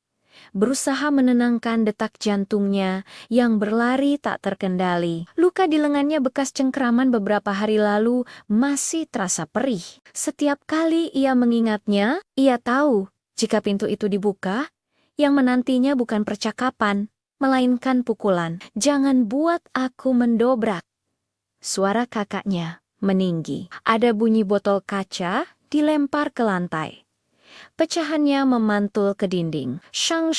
berusaha menenangkan detak jantungnya yang berlari tak terkendali. Luka di lengannya bekas cengkeraman beberapa hari lalu masih terasa perih. Setiap kali ia mengingatnya, ia tahu jika pintu itu dibuka, yang menantinya bukan percakapan, melainkan pukulan. "Jangan buat aku mendobrak," suara kakaknya meninggi. Ada bunyi botol kaca dilempar ke lantai. Pecahannya memantul ke dinding. Shang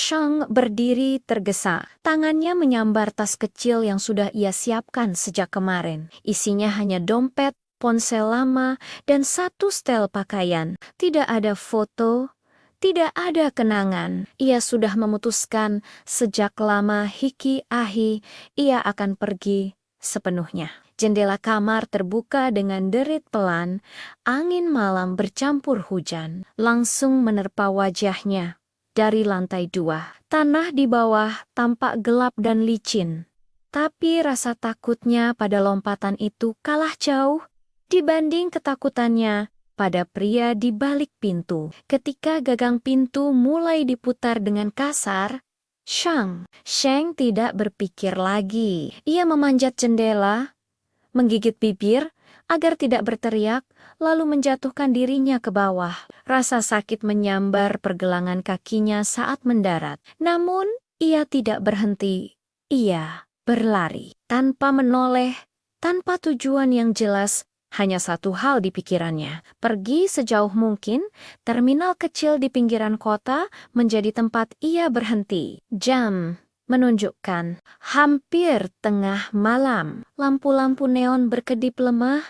berdiri tergesa. Tangannya menyambar tas kecil yang sudah ia siapkan sejak kemarin. Isinya hanya dompet, ponsel lama, dan satu setel pakaian. Tidak ada foto, tidak ada kenangan. Ia sudah memutuskan sejak lama hiki ahi ia akan pergi sepenuhnya. Jendela kamar terbuka dengan derit pelan. Angin malam bercampur hujan langsung menerpa wajahnya. Dari lantai 2, tanah di bawah tampak gelap dan licin. Tapi rasa takutnya pada lompatan itu kalah jauh dibanding ketakutannya pada pria di balik pintu. Ketika gagang pintu mulai diputar dengan kasar, Shang tidak berpikir lagi. Ia memanjat jendela, menggigit bibir agar tidak berteriak, lalu menjatuhkan dirinya ke bawah. Rasa sakit menyambar pergelangan kakinya saat mendarat. Namun, ia tidak berhenti. Ia berlari tanpa menoleh, tanpa tujuan yang jelas. Hanya satu hal di pikirannya, pergi sejauh mungkin. Terminal kecil di pinggiran kota menjadi tempat ia berhenti. Jam menunjukkan hampir tengah malam. Lampu-lampu neon berkedip lemah,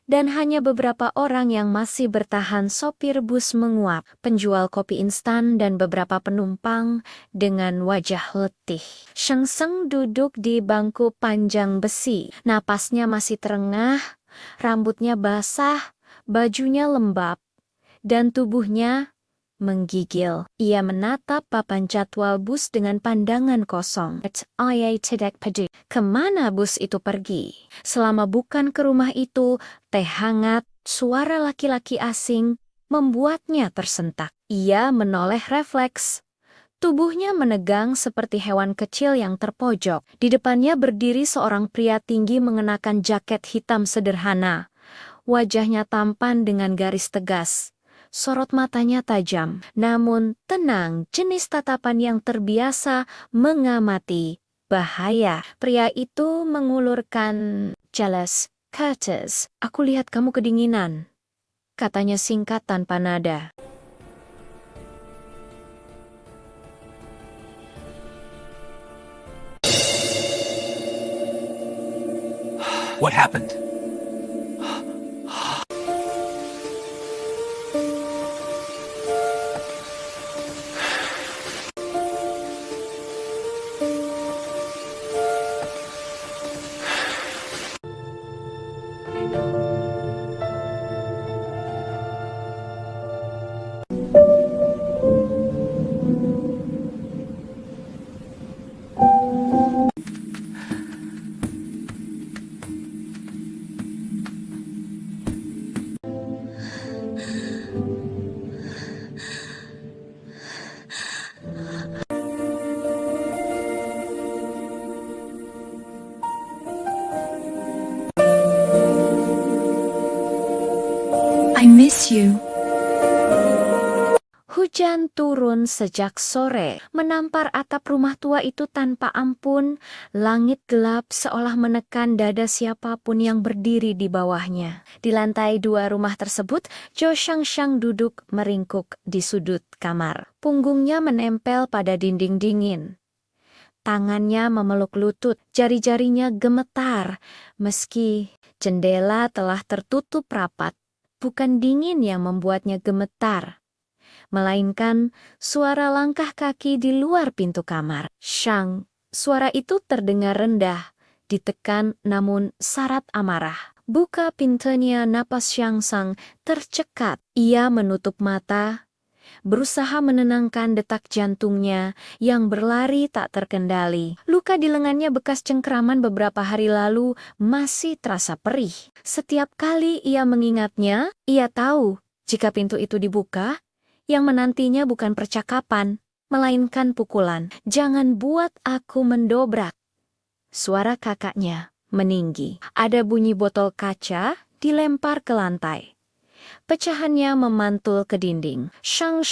dan hanya beberapa orang yang masih bertahan. Sopir bus menguap, penjual kopi instan, dan beberapa penumpang dengan wajah letih. Sheng duduk di bangku panjang besi. Napasnya masih terengah, rambutnya basah, bajunya lembab, dan tubuhnya menggigil. Ia menatap papan jadwal bus dengan pandangan kosong. Ia tidak peduli kemana bus itu pergi. Selama bukan ke rumah itu, teh hangat, suara laki-laki asing membuatnya tersentak. Ia menoleh refleks. Tubuhnya menegang seperti hewan kecil yang terpojok. Di depannya berdiri seorang pria tinggi mengenakan jaket hitam sederhana. Wajahnya tampan dengan garis tegas. Sorot matanya tajam, namun tenang, jenis tatapan yang terbiasa mengamati bahaya. Pria itu mengulurkan jelas, "Curtis, aku lihat kamu kedinginan," katanya singkat tanpa nada. What happened? I miss you. Hujan turun sejak sore, menampar atap rumah tua itu tanpa ampun. Langit gelap seolah menekan dada siapapun yang berdiri di bawahnya. Di lantai 2 rumah tersebut, Jo Shang duduk meringkuk di sudut kamar. Punggungnya menempel pada dinding dingin. Tangannya memeluk lutut, jari-jarinya gemetar. Meski jendela telah tertutup rapat, bukan dingin yang membuatnya gemetar, melainkan suara langkah kaki di luar pintu kamar. Shang, suara itu terdengar rendah, ditekan namun syarat amarah. Buka pintunya, napas Shang Sang tercekat. Ia menutup mata, berusaha menenangkan detak jantungnya yang berlari tak terkendali. Luka di lengannya bekas cengkraman beberapa hari lalu masih terasa perih. Setiap kali ia mengingatnya, ia tahu jika pintu itu dibuka, yang menantinya bukan percakapan, melainkan pukulan. "Jangan buat aku mendobrak," suara kakaknya meninggi. Ada bunyi botol kaca dilempar ke lantai. Pecahannya memantul ke dinding. Shang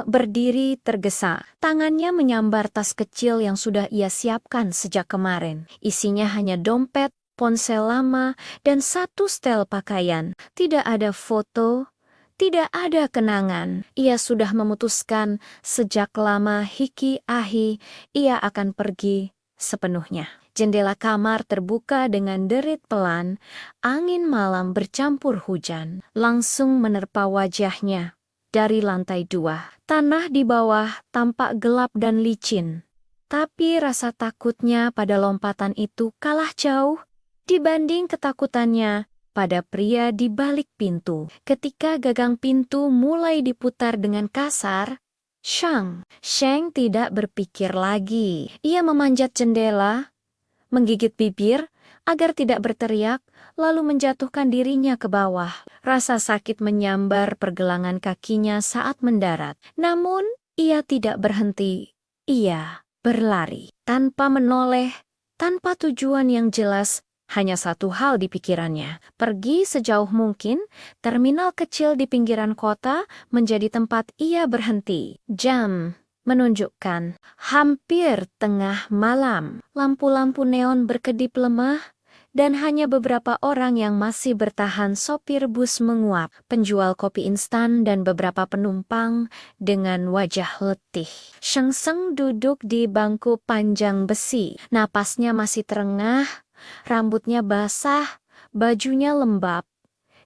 berdiri tergesa. Tangannya menyambar tas kecil yang sudah ia siapkan sejak kemarin. Isinya hanya dompet, ponsel lama, dan satu setel pakaian. Tidak ada foto, tidak ada kenangan. Ia sudah memutuskan sejak lama hiki-ahi ia akan pergi sepenuhnya. Jendela kamar terbuka dengan derit pelan. Angin malam bercampur hujan langsung menerpa wajahnya. Dari lantai 2, tanah di bawah tampak gelap dan licin. Tapi rasa takutnya pada lompatan itu kalah jauh dibanding ketakutannya pada pria di balik pintu. Ketika gagang pintu mulai diputar dengan kasar, Shang tidak berpikir lagi. Ia memanjat jendela, menggigit bibir agar tidak berteriak, lalu menjatuhkan dirinya ke bawah. Rasa sakit menyambar pergelangan kakinya saat mendarat. Namun, ia tidak berhenti. Ia berlari tanpa menoleh, tanpa tujuan yang jelas. Hanya satu hal di pikirannya, pergi sejauh mungkin. Terminal kecil di pinggiran kota menjadi tempat ia berhenti. Jam menunjukkan hampir tengah malam. Lampu-lampu neon berkedip lemah, dan hanya beberapa orang yang masih bertahan. Sopir bus menguap, penjual kopi instan, dan beberapa penumpang dengan wajah letih. Shang duduk di bangku panjang besi. Napasnya masih terengah, rambutnya basah, bajunya lembab,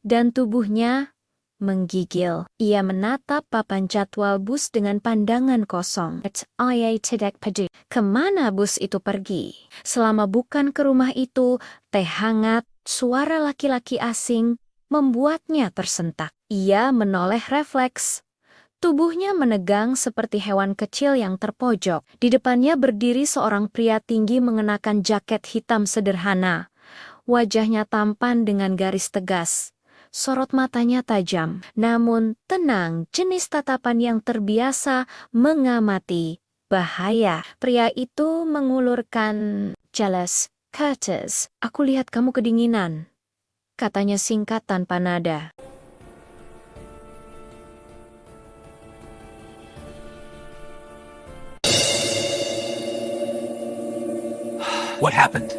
dan tubuhnya menggigil. Ia menatap papan jadwal bus dengan pandangan kosong. Ia tidak peduli kemana bus itu pergi. Selama bukan ke rumah itu, teh hangat, suara laki-laki asing membuatnya tersentak. Ia menoleh refleks. Tubuhnya menegang seperti hewan kecil yang terpojok. Di depannya berdiri seorang pria tinggi mengenakan jaket hitam sederhana. Wajahnya tampan dengan garis tegas. Sorot matanya tajam, namun tenang, jenis tatapan yang terbiasa mengamati bahaya. Pria itu mengulurkan jelas. "Curtis, aku lihat kamu kedinginan," katanya singkat tanpa nada. What happened?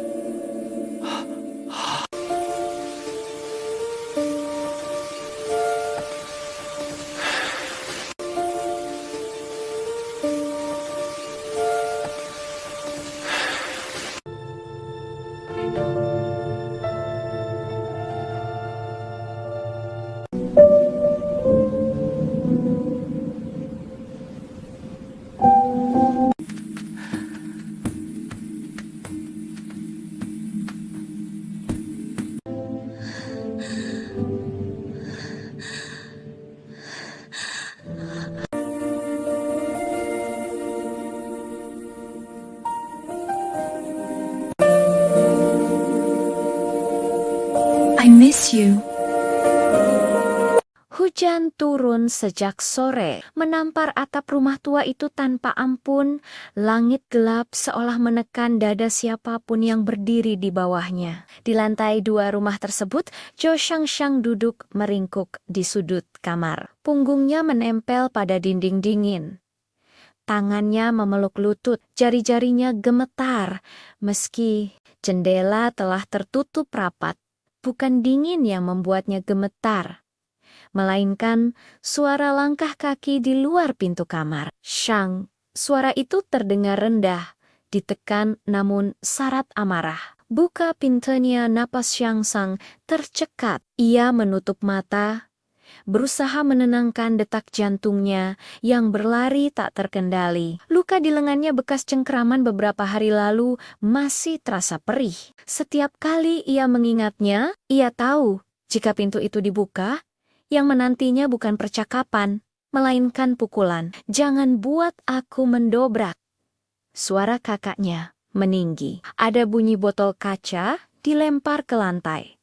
I miss you. Hujan turun sejak sore, menampar atap rumah tua itu tanpa ampun. Langit gelap seolah menekan dada siapapun yang berdiri di bawahnya. Di lantai 2 rumah tersebut, Jo Shang duduk meringkuk di sudut kamar. Punggungnya menempel pada dinding dingin. Tangannya memeluk lutut, jari-jarinya gemetar, meski jendela telah tertutup rapat. Bukan dingin yang membuatnya gemetar, melainkan suara langkah kaki di luar pintu kamar. Shang, suara itu terdengar rendah, ditekan namun syarat amarah. Buka pintunya, napas Shang Sang tercekat. Ia menutup mata, berusaha menenangkan detak jantungnya yang berlari tak terkendali. Luka di lengannya bekas cengkeraman beberapa hari lalu masih terasa perih. Setiap kali ia mengingatnya, ia tahu jika pintu itu dibuka, yang menantinya bukan percakapan, melainkan pukulan. Jangan buat aku mendobrak. Suara kakaknya meninggi. Ada bunyi botol kaca dilempar ke lantai.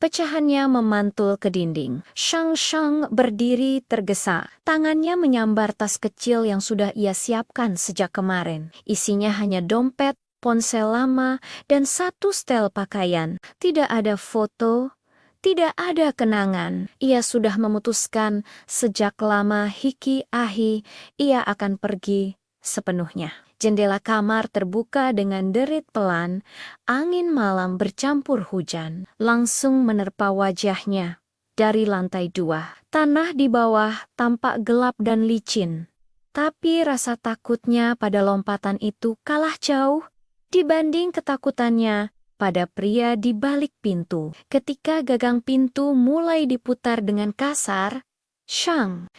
Pecahannya memantul ke dinding. Shang berdiri tergesa. Tangannya menyambar tas kecil yang sudah ia siapkan sejak kemarin. Isinya hanya dompet, ponsel lama, dan satu setel pakaian. Tidak ada foto, tidak ada kenangan. Ia sudah memutuskan sejak lama hiki ahi ia akan pergi sepenuhnya. Jendela kamar terbuka dengan derit pelan, angin malam bercampur hujan, langsung menerpa wajahnya. Dari lantai 2, tanah di bawah tampak gelap dan licin. Tapi rasa takutnya pada lompatan itu kalah jauh dibanding ketakutannya pada pria di balik pintu. Ketika gagang pintu mulai diputar dengan kasar, Shang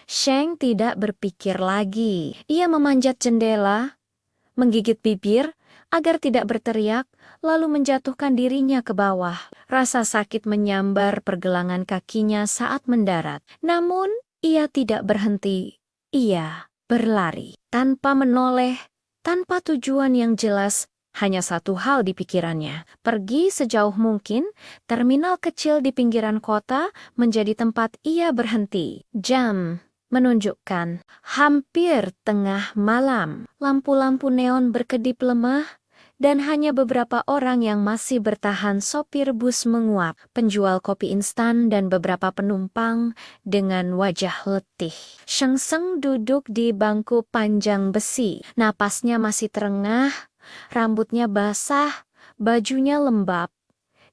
tidak berpikir lagi. Ia memanjat jendela, menggigit bibir agar tidak berteriak, lalu menjatuhkan dirinya ke bawah. Rasa sakit menyambar pergelangan kakinya saat mendarat. Namun, ia tidak berhenti. Ia berlari tanpa menoleh, tanpa tujuan yang jelas. Hanya satu hal di pikirannya, pergi sejauh mungkin. Terminal kecil di pinggiran kota menjadi tempat ia berhenti. Jam menunjukkan hampir tengah malam. Lampu-lampu neon berkedip lemah, dan hanya beberapa orang yang masih bertahan. Sopir bus menguap, penjual kopi instan, dan beberapa penumpang dengan wajah letih. Shang duduk di bangku panjang besi. Napasnya masih terengah, rambutnya basah, bajunya lembab,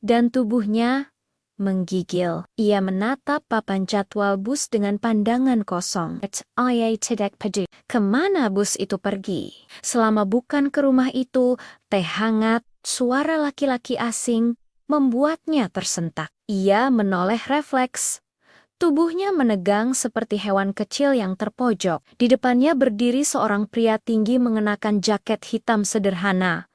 dan tubuhnya menggigil. Ia menatap papan jadwal bus dengan pandangan kosong. Ia tidak peduli kemana bus itu pergi. Selama bukan ke rumah itu, teh hangat, suara laki-laki asing membuatnya tersentak. Ia menoleh refleks. Tubuhnya menegang seperti hewan kecil yang terpojok. Di depannya berdiri seorang pria tinggi mengenakan jaket hitam sederhana.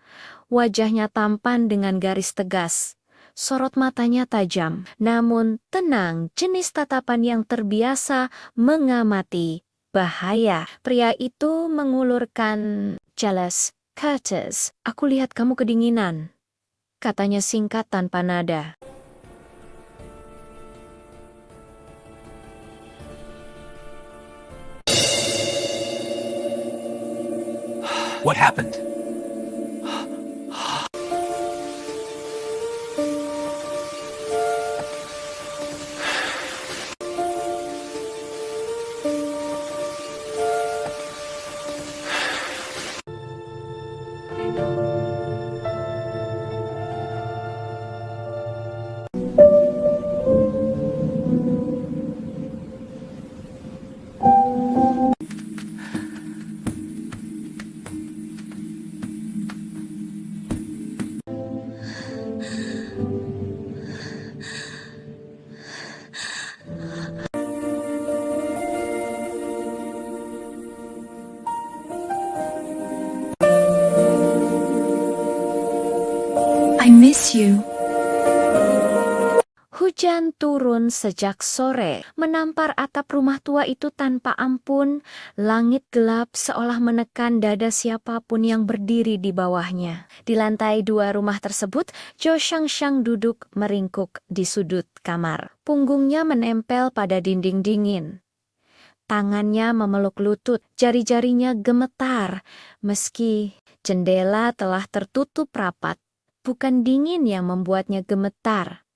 Wajahnya tampan dengan garis tegas. Sorot matanya tajam, namun tenang, jenis tatapan yang terbiasa mengamati bahaya. Pria itu mengulurkan jelas. Curtis, aku lihat kamu kedinginan, katanya singkat tanpa nada. What happened? I miss you. Hujan turun sejak sore, menampar atap rumah tua itu tanpa ampun. Langit gelap seolah menekan dada siapapun yang berdiri di bawahnya. Di lantai 2 rumah tersebut, Jo Shang duduk meringkuk di sudut kamar. Punggungnya menempel pada dinding dingin. Tangannya memeluk lutut, jari-jarinya gemetar. Meski jendela telah tertutup rapat, bukan dingin yang membuatnya gemetar,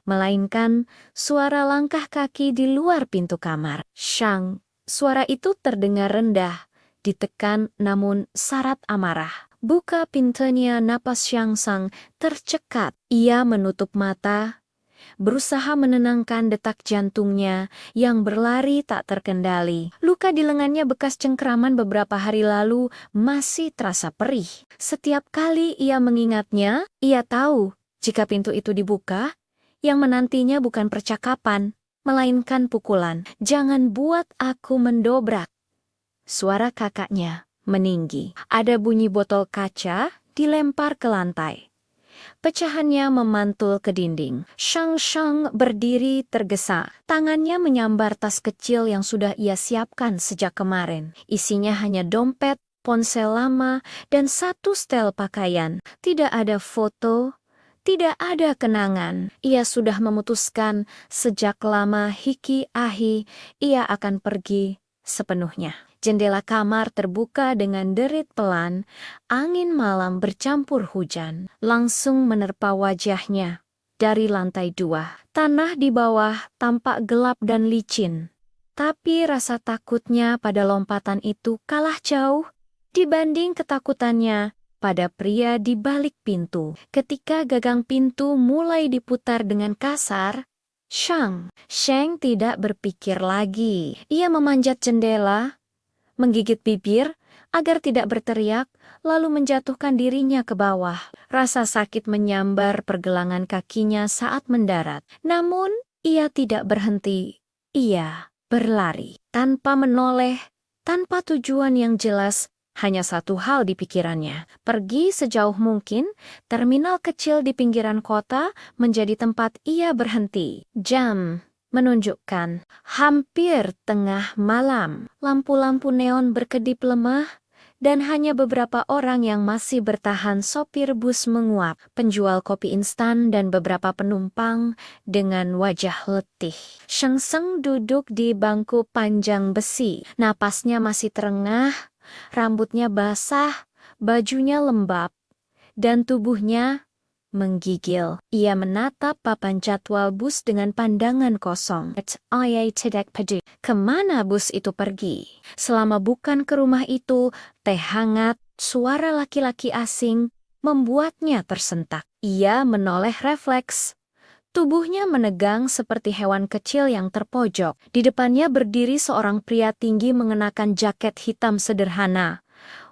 melainkan suara langkah kaki di luar pintu kamar. Shang, suara itu terdengar rendah, ditekan namun syarat amarah. Buka pintunya, napas Shang Sang tercekat. Ia menutup mata, berusaha menenangkan detak jantungnya yang berlari tak terkendali. Luka di lengannya bekas cengkeraman beberapa hari lalu masih terasa perih. Setiap kali ia mengingatnya, ia tahu jika pintu itu dibuka, yang menantinya bukan percakapan, melainkan pukulan. Jangan buat aku mendobrak. Suara kakaknya meninggi. Ada bunyi botol kaca dilempar ke lantai. Pecahannya memantul ke dinding. Shang berdiri tergesa. Tangannya menyambar tas kecil yang sudah ia siapkan sejak kemarin. Isinya hanya dompet, ponsel lama, dan satu setel pakaian. Tidak ada foto, tidak ada kenangan. Ia sudah memutuskan sejak lama hiki ahi ia akan pergi sepenuhnya. Jendela kamar terbuka dengan derit pelan, angin malam bercampur hujan, langsung menerpa wajahnya. Dari lantai 2, tanah di bawah tampak gelap dan licin. Tapi rasa takutnya pada lompatan itu kalah jauh dibanding ketakutannya pada pria di balik pintu. Ketika gagang pintu mulai diputar dengan kasar, Shang tidak berpikir lagi. Ia memanjat jendela, menggigit bibir agar tidak berteriak, lalu menjatuhkan dirinya ke bawah. Rasa sakit menyambar pergelangan kakinya saat mendarat. Namun, ia tidak berhenti. Ia berlari tanpa menoleh, tanpa tujuan yang jelas. Hanya satu hal di pikirannya, pergi sejauh mungkin. Terminal kecil di pinggiran kota menjadi tempat ia berhenti. Jam menunjukkan hampir tengah malam. Lampu-lampu neon berkedip lemah, dan hanya beberapa orang yang masih bertahan. Sopir bus menguap, penjual kopi instan, dan beberapa penumpang dengan wajah letih. Shang duduk di bangku panjang besi. Napasnya masih terengah, rambutnya basah, bajunya lembab, dan tubuhnya menggigil. Ia menatap papan jadwal bus dengan pandangan kosong. Ia tidak peduli kemana bus itu pergi. Selama bukan ke rumah itu, teh hangat, suara laki-laki asing membuatnya tersentak. Ia menoleh refleks. Tubuhnya menegang seperti hewan kecil yang terpojok. Di depannya berdiri seorang pria tinggi mengenakan jaket hitam sederhana.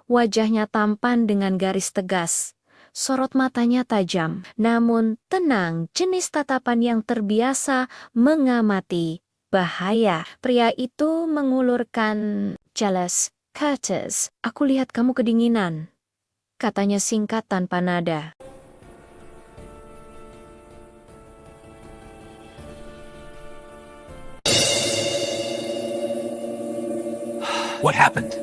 Wajahnya tampan dengan garis tegas. Sorot matanya tajam, namun tenang, jenis tatapan yang terbiasa mengamati bahaya. Pria itu mengulurkan jelas, Curtis, aku lihat kamu kedinginan, katanya singkat tanpa nada. What happened?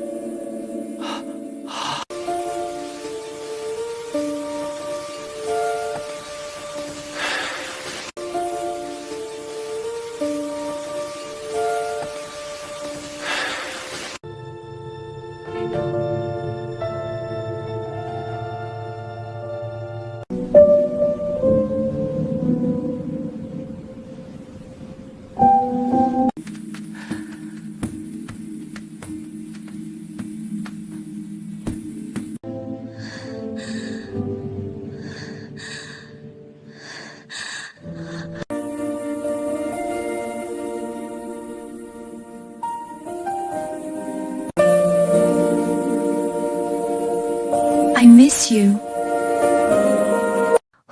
I miss you.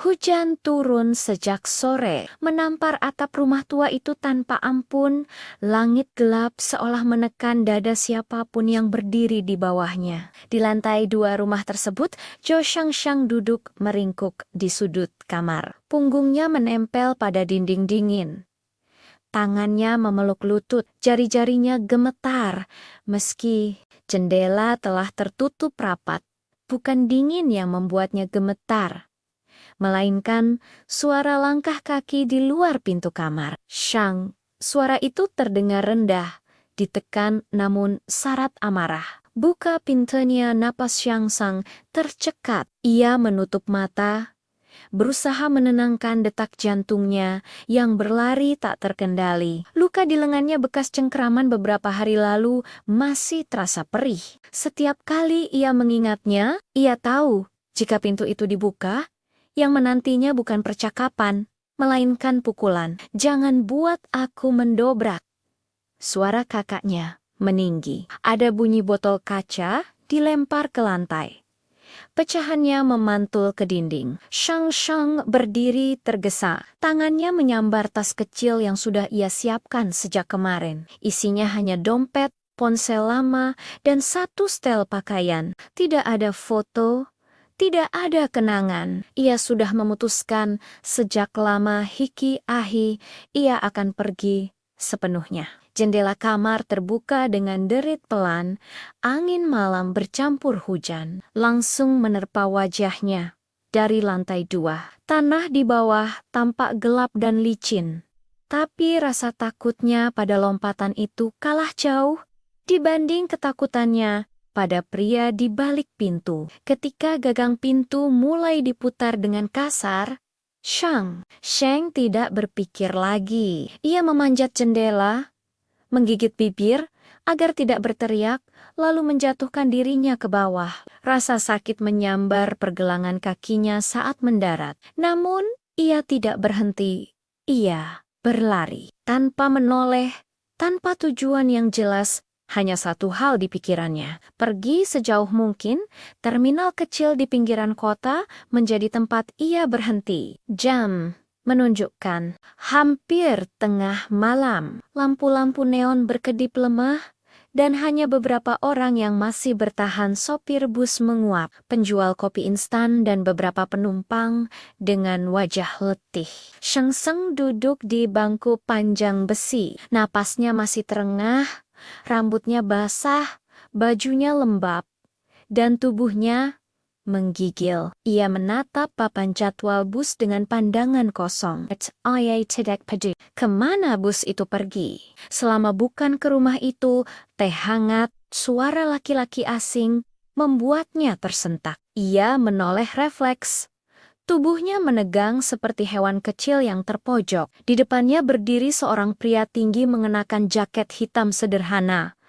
Hujan turun turun sejak sore, menampar atap rumah tua itu tanpa ampun. Langit gelap seolah menekan dada siapapun yang berdiri di bawahnya. Di lantai 2 rumah tersebut, Jo Shang duduk meringkuk di sudut kamar. Punggungnya menempel pada dinding dingin. Tangannya memeluk lutut, jari-jarinya gemetar, meski jendela telah tertutup rapat. Bukan dingin yang membuatnya gemetar, melainkan suara langkah kaki di luar pintu kamar. Shang, suara itu terdengar rendah, ditekan namun syarat amarah. Buka pintunya, napas Shang Sang tercekat. Ia menutup mata, berusaha menenangkan detak jantungnya yang berlari tak terkendali. Luka di lengannya bekas cengkraman beberapa hari lalu masih terasa perih. Setiap kali ia mengingatnya, ia tahu jika pintu itu dibuka, yang menantinya bukan percakapan, melainkan pukulan. "Jangan buat aku mendobrak." Suara kakaknya meninggi. Ada bunyi botol kaca dilempar ke lantai. Pecahannya memantul ke dinding. Shang berdiri tergesa. Tangannya menyambar tas kecil yang sudah ia siapkan sejak kemarin. Isinya hanya dompet, ponsel lama, dan satu setel pakaian. Tidak ada foto, tidak ada kenangan. Ia sudah memutuskan sejak lama Hiki Ahi ia akan pergi sepenuhnya. Jendela kamar terbuka dengan derit pelan, angin malam bercampur hujan, langsung menerpa wajahnya. Dari lantai 2, tanah di bawah tampak gelap dan licin. Tapi rasa takutnya pada lompatan itu kalah jauh dibanding ketakutannya pada pria di balik pintu. Ketika gagang pintu mulai diputar dengan kasar, Shang tidak berpikir lagi. Ia memanjat jendela, menggigit bibir agar tidak berteriak, lalu menjatuhkan dirinya ke bawah. Rasa sakit menyambar pergelangan kakinya saat mendarat. Namun, ia tidak berhenti. Ia berlari tanpa menoleh, tanpa tujuan yang jelas. Hanya satu hal di pikirannya, pergi sejauh mungkin. Terminal kecil di pinggiran kota menjadi tempat ia berhenti. Jam menunjukkan hampir tengah malam. Lampu-lampu neon berkedip lemah, dan hanya beberapa orang yang masih bertahan. Sopir bus menguap, penjual kopi instan, dan beberapa penumpang dengan wajah letih. Shang duduk di bangku panjang besi. Napasnya masih terengah, rambutnya basah, bajunya lembab, dan tubuhnya menggigil. Ia menatap papan jadwal bus dengan pandangan kosong. Ia tidak peduli kemana bus itu pergi. Selama bukan ke rumah itu, teh hangat, suara laki-laki asing membuatnya tersentak. Ia menoleh refleks. Tubuhnya menegang seperti hewan kecil yang terpojok. Di depannya berdiri seorang pria tinggi mengenakan jaket hitam sederhana.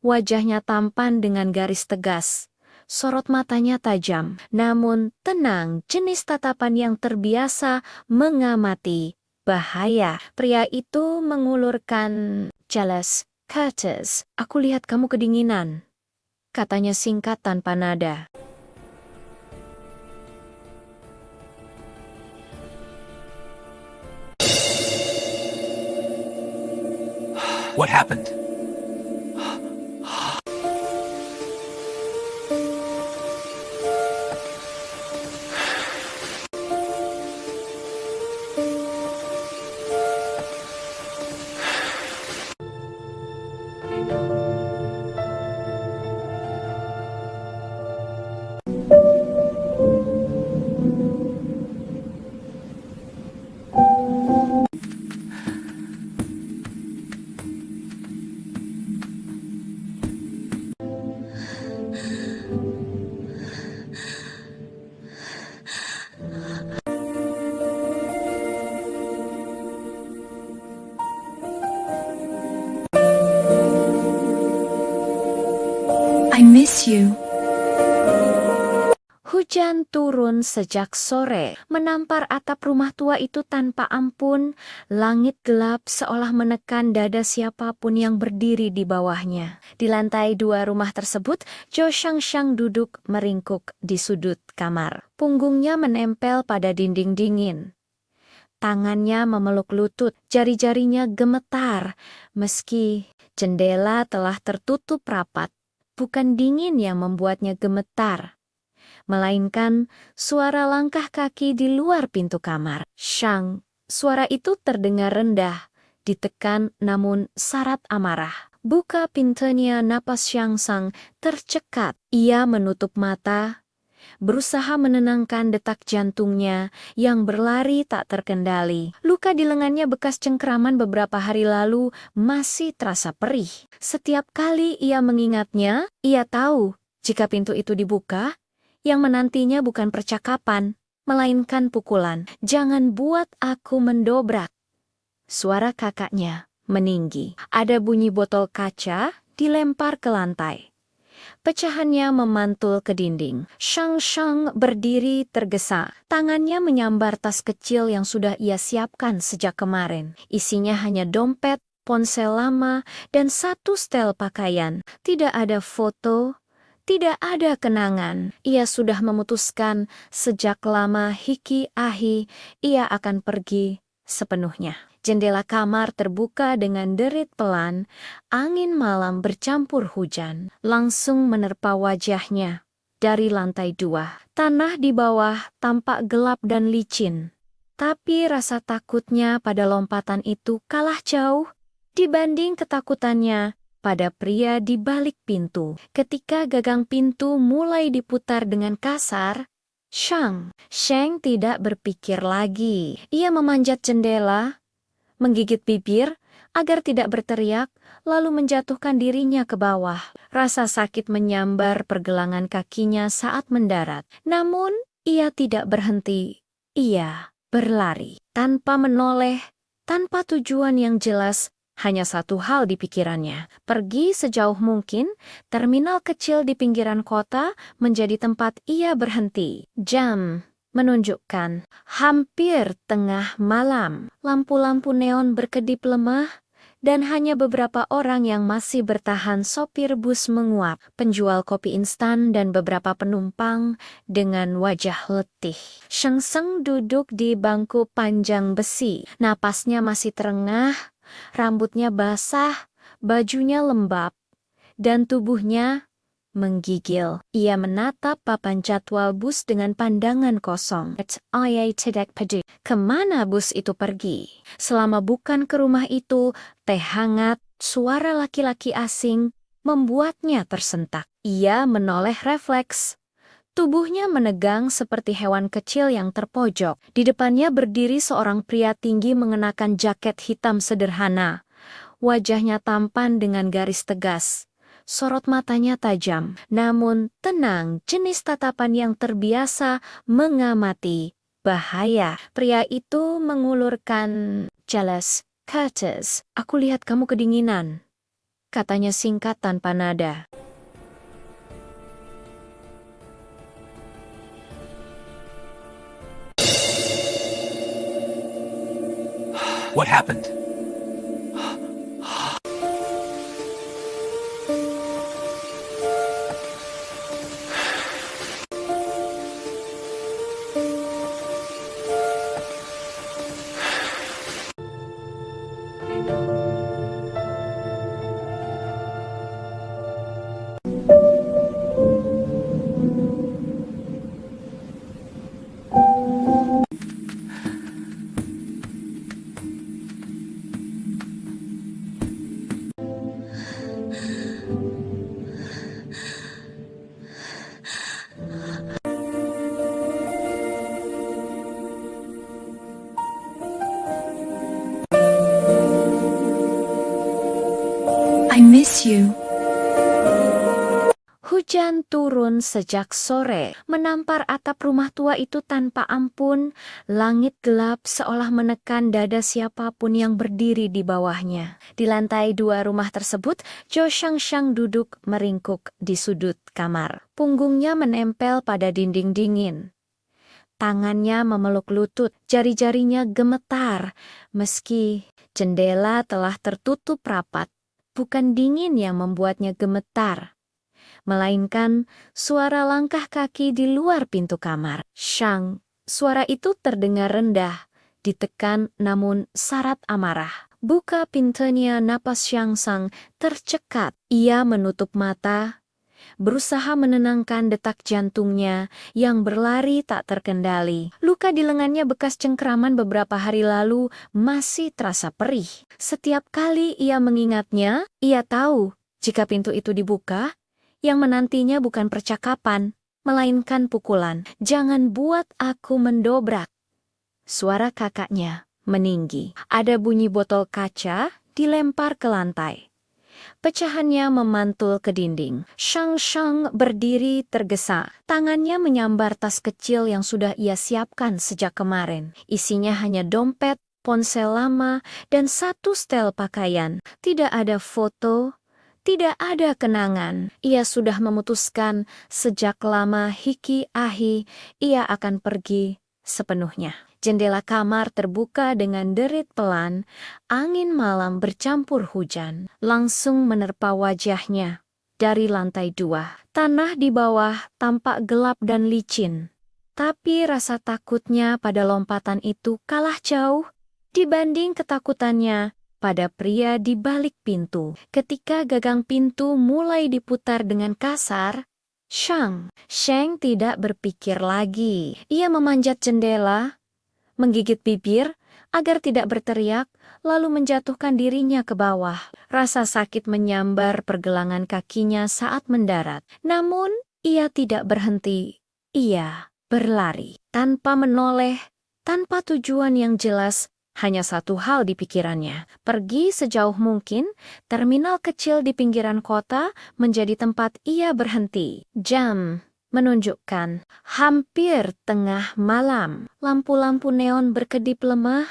Wajahnya tampan dengan garis tegas. Sorot matanya tajam, namun tenang, jenis tatapan yang terbiasa mengamati bahaya. Pria itu mengulurkan jelas, "Curtis, aku lihat kamu kedinginan," katanya singkat tanpa nada. What happened? I miss you. Hujan turun sejak sore, menampar atap rumah tua itu tanpa ampun. Langit gelap seolah menekan dada siapapun yang berdiri di bawahnya. Di lantai 2 rumah tersebut, Jo Shang duduk meringkuk di sudut kamar. Punggungnya menempel pada dinding dingin. Tangannya memeluk lutut, jari-jarinya gemetar, meski jendela telah tertutup rapat. Bukan dingin yang membuatnya gemetar, melainkan suara langkah kaki di luar pintu kamar. Shang, suara itu terdengar rendah, ditekan namun syarat amarah. Buka pintunya, napas Shang Sang tercekat. Ia menutup mata, berusaha menenangkan detak jantungnya yang berlari tak terkendali. Luka di lengannya bekas cengkeraman beberapa hari lalu masih terasa perih. Setiap kali ia mengingatnya, ia tahu jika pintu itu dibuka, yang menantinya bukan percakapan, melainkan pukulan. "Jangan buat aku mendobrak." Suara kakaknya meninggi. Ada bunyi botol kaca dilempar ke lantai. Pecahannya memantul ke dinding. Shang berdiri tergesa. Tangannya menyambar tas kecil yang sudah ia siapkan sejak kemarin. Isinya hanya dompet, ponsel lama, dan satu setel pakaian. Tidak ada foto, tidak ada kenangan. Ia sudah memutuskan sejak lama hiki ahi ia akan pergi sepenuhnya. Jendela kamar terbuka dengan derit pelan, angin malam bercampur hujan, langsung menerpa wajahnya. Dari lantai 2, tanah di bawah tampak gelap dan licin. Tapi rasa takutnya pada lompatan itu kalah jauh dibanding ketakutannya pada pria di balik pintu. Ketika gagang pintu mulai diputar dengan kasar, Shang tidak berpikir lagi. Ia memanjat jendela, menggigit bibir agar tidak berteriak, lalu menjatuhkan dirinya ke bawah. Rasa sakit menyambar pergelangan kakinya saat mendarat. Namun, ia tidak berhenti. Ia berlari tanpa menoleh, tanpa tujuan yang jelas. Hanya satu hal di pikirannya, pergi sejauh mungkin. Terminal kecil di pinggiran kota menjadi tempat ia berhenti. Jam menunjukkan hampir tengah malam. Lampu-lampu neon berkedip lemah, dan hanya beberapa orang yang masih bertahan. Sopir bus menguap, penjual kopi instan, dan beberapa penumpang dengan wajah letih. Shang duduk di bangku panjang besi. Napasnya masih terengah, rambutnya basah, bajunya lembab, dan tubuhnya menggigil. Ia menatap papan jadwal bus dengan pandangan kosong. Ia tidak peduli kemana bus itu pergi. Selama bukan ke rumah itu, teh hangat, suara laki-laki asing membuatnya tersentak. Ia menoleh refleks. Tubuhnya menegang seperti hewan kecil yang terpojok. Di depannya berdiri seorang pria tinggi mengenakan jaket hitam sederhana. Wajahnya tampan dengan garis tegas. Sorot matanya tajam, namun tenang, jenis tatapan yang terbiasa mengamati bahaya. Pria itu mengulurkan jelas, "Curtis, aku lihat kamu kedinginan," katanya singkat tanpa nada. What happened? I miss you. Hujan turun sejak sore, menampar atap rumah tua itu tanpa ampun. Langit gelap seolah menekan dada siapapun yang berdiri di bawahnya. Di lantai 2 rumah tersebut, Jo Shang duduk meringkuk di sudut kamar. Punggungnya menempel pada dinding dingin. Tangannya memeluk lutut, jari-jarinya gemetar, meski jendela telah tertutup rapat. Bukan dingin yang membuatnya gemetar, melainkan suara langkah kaki di luar pintu kamar. Shang, suara itu terdengar rendah, ditekan namun syarat amarah. Buka pintunya, napas Xiang Sang tercekat. Ia menutup mata, berusaha menenangkan detak jantungnya yang berlari tak terkendali. Luka di lengannya bekas cengkeraman beberapa hari lalu masih terasa perih. Setiap kali ia mengingatnya, ia tahu jika pintu itu dibuka, yang menantinya bukan percakapan, melainkan pukulan. "Jangan buat aku mendobrak," suara kakaknya meninggi. Ada bunyi botol kaca dilempar ke lantai. Pecahannya memantul ke dinding. Shang berdiri tergesa. Tangannya menyambar tas kecil yang sudah ia siapkan sejak kemarin. Isinya hanya dompet, ponsel lama, dan satu setel pakaian. Tidak ada foto, tidak ada kenangan. Ia sudah memutuskan sejak lama hiki ahi ia akan pergi sepenuhnya. Jendela kamar terbuka dengan derit pelan, angin malam bercampur hujan, langsung menerpa wajahnya. Dari lantai 2, tanah di bawah tampak gelap dan licin. Tapi rasa takutnya pada lompatan itu kalah jauh dibanding ketakutannya pada pria di balik pintu. Ketika gagang pintu mulai diputar dengan kasar, Shang tidak berpikir lagi. Ia memanjat jendela, menggigit bibir agar tidak berteriak, lalu menjatuhkan dirinya ke bawah. Rasa sakit menyambar pergelangan kakinya saat mendarat. Namun, ia tidak berhenti. Ia berlari. Tanpa menoleh, tanpa tujuan yang jelas, hanya satu hal di pikirannya. Pergi sejauh mungkin, terminal kecil di pinggiran kota menjadi tempat ia berhenti. Jam menunjukkan hampir tengah malam. Lampu-lampu neon berkedip lemah,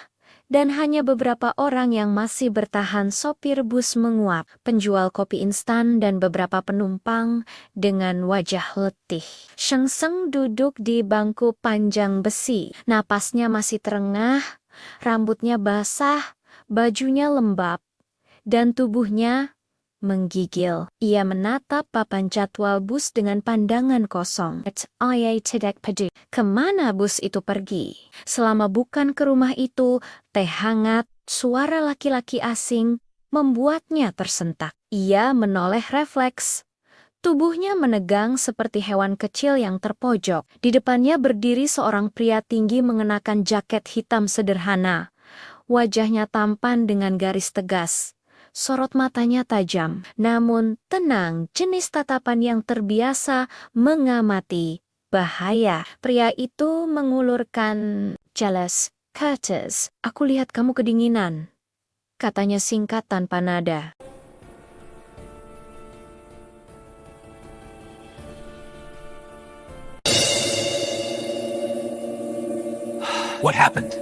dan hanya beberapa orang yang masih bertahan. Sopir bus menguap, penjual kopi instan dan beberapa penumpang dengan wajah letih. Sheng duduk di bangku panjang besi. Napasnya masih terengah, rambutnya basah, bajunya lembab, dan tubuhnya menggigil. Ia menatap papan jadwal bus dengan pandangan kosong. Ia tidak peduli kemana bus itu pergi. Selama bukan ke rumah itu, teh hangat, suara laki-laki asing membuatnya tersentak. Ia menoleh refleks. Tubuhnya menegang seperti hewan kecil yang terpojok. Di depannya berdiri seorang pria tinggi mengenakan jaket hitam sederhana. Wajahnya tampan dengan garis tegas. Sorot matanya tajam, namun tenang, jenis tatapan yang terbiasa mengamati bahaya. Pria itu mengulurkan jelas, "Curtis, aku lihat kamu kedinginan," katanya singkat tanpa nada. What happened?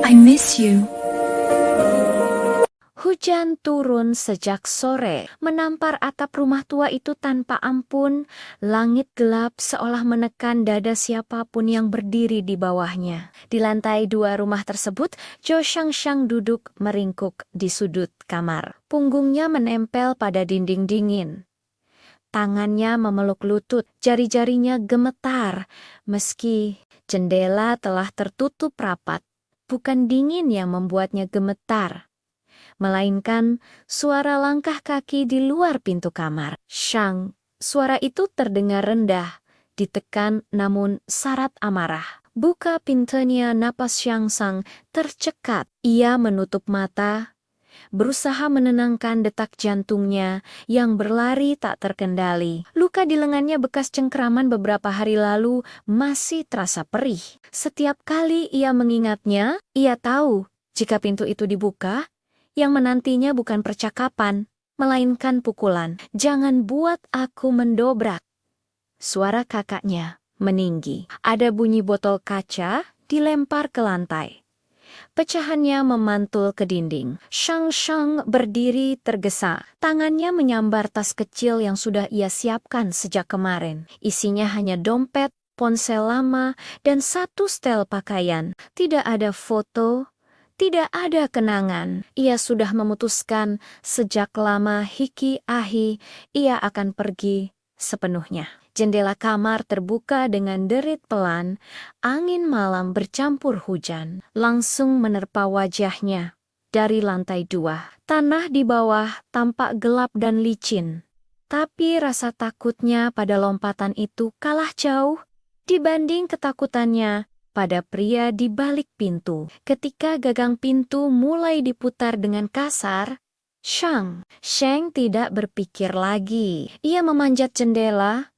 I miss you. Hujan turun sejak sore, menampar atap rumah tua itu tanpa ampun. Langit gelap seolah menekan dada siapapun yang berdiri di bawahnya. Di lantai 2 rumah tersebut, Zhou Shangshang duduk meringkuk di sudut kamar. Punggungnya menempel pada dinding dingin. Tangannya memeluk lutut, jari-jarinya gemetar. Meski jendela telah tertutup rapat, bukan dingin yang membuatnya gemetar, melainkan suara langkah kaki di luar pintu kamar. "Shang," suara itu terdengar rendah, ditekan namun syarat amarah. Buka pintunya, napas Xiang Sang tercekat. Ia menutup mata, berusaha menenangkan detak jantungnya yang berlari tak terkendali. Luka di lengannya bekas cengkraman beberapa hari lalu masih terasa perih. Setiap kali ia mengingatnya, ia tahu jika pintu itu dibuka, yang menantinya bukan percakapan, melainkan pukulan. "Jangan buat aku mendobrak," suara kakaknya meninggi. Ada bunyi botol kaca dilempar ke lantai. Pecahannya memantul ke dinding. Shang berdiri tergesa. Tangannya menyambar tas kecil yang sudah ia siapkan sejak kemarin. Isinya hanya dompet, ponsel lama, dan satu setel pakaian. Tidak ada foto, tidak ada kenangan. Ia sudah memutuskan sejak lama hiki-ahi ia akan pergi sepenuhnya. Jendela kamar terbuka dengan derit pelan, angin malam bercampur hujan, langsung menerpa wajahnya. Dari lantai 2, tanah di bawah tampak gelap dan licin. Tapi rasa takutnya pada lompatan itu kalah jauh dibanding ketakutannya pada pria di balik pintu. Ketika gagang pintu mulai diputar dengan kasar, Shang tidak berpikir lagi. Ia memanjat jendela,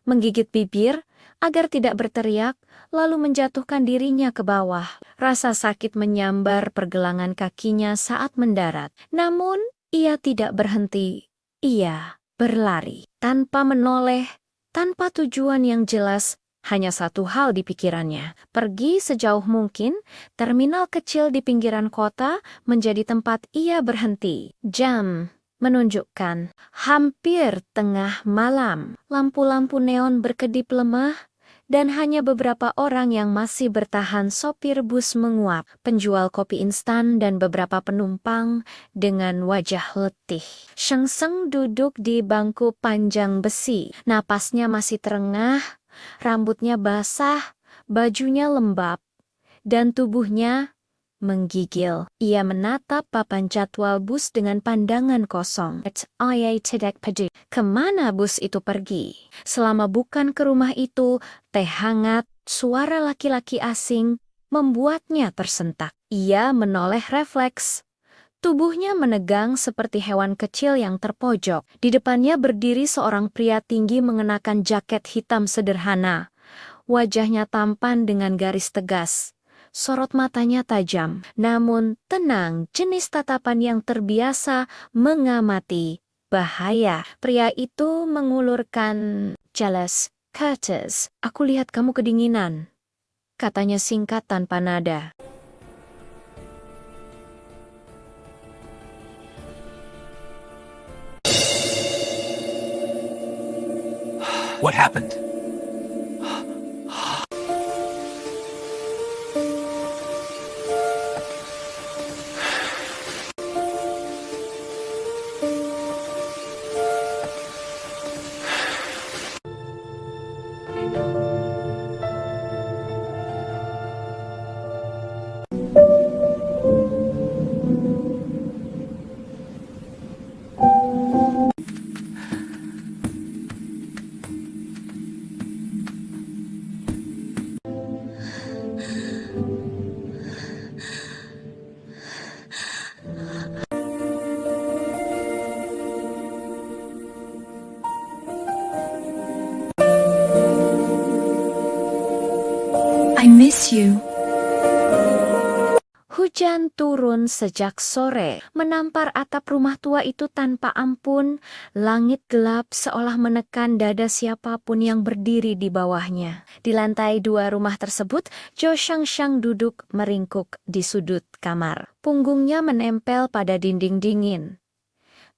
menggigit bibir agar tidak berteriak, lalu menjatuhkan dirinya ke bawah. Rasa sakit menyambar pergelangan kakinya saat mendarat. Namun, ia tidak berhenti. Ia berlari. Tanpa menoleh, tanpa tujuan yang jelas, hanya satu hal di pikirannya. Pergi sejauh mungkin, terminal kecil di pinggiran kota menjadi tempat ia berhenti. Jam menunjukkan hampir tengah malam. Lampu-lampu neon berkedip lemah, dan hanya beberapa orang yang masih bertahan. Sopir bus menguap, penjual kopi instan dan beberapa penumpang dengan wajah letih. Sheng duduk di bangku panjang besi. Napasnya masih terengah, rambutnya basah, bajunya lembab, dan tubuhnya menggigil. Ia menatap papan jadwal bus dengan pandangan kosong. Ia tidak peduli kemana bus itu pergi. Selama bukan ke rumah itu, teh hangat, suara laki-laki asing membuatnya tersentak. Ia menoleh refleks. Tubuhnya menegang seperti hewan kecil yang terpojok. Di depannya berdiri seorang pria tinggi mengenakan jaket hitam sederhana. Wajahnya tampan dengan garis tegas. Sorot matanya tajam, namun tenang, jenis tatapan yang terbiasa mengamati bahaya. Pria itu mengulurkan jelas, "Curtis, aku lihat kamu kedinginan," katanya singkat tanpa nada. What happened? I miss you. Hujan turun sejak sore, menampar atap rumah tua itu tanpa ampun. Langit gelap seolah menekan dada siapapun yang berdiri di bawahnya. Di lantai 2 rumah tersebut, Jo Shang duduk meringkuk di sudut kamar. Punggungnya menempel pada dinding dingin.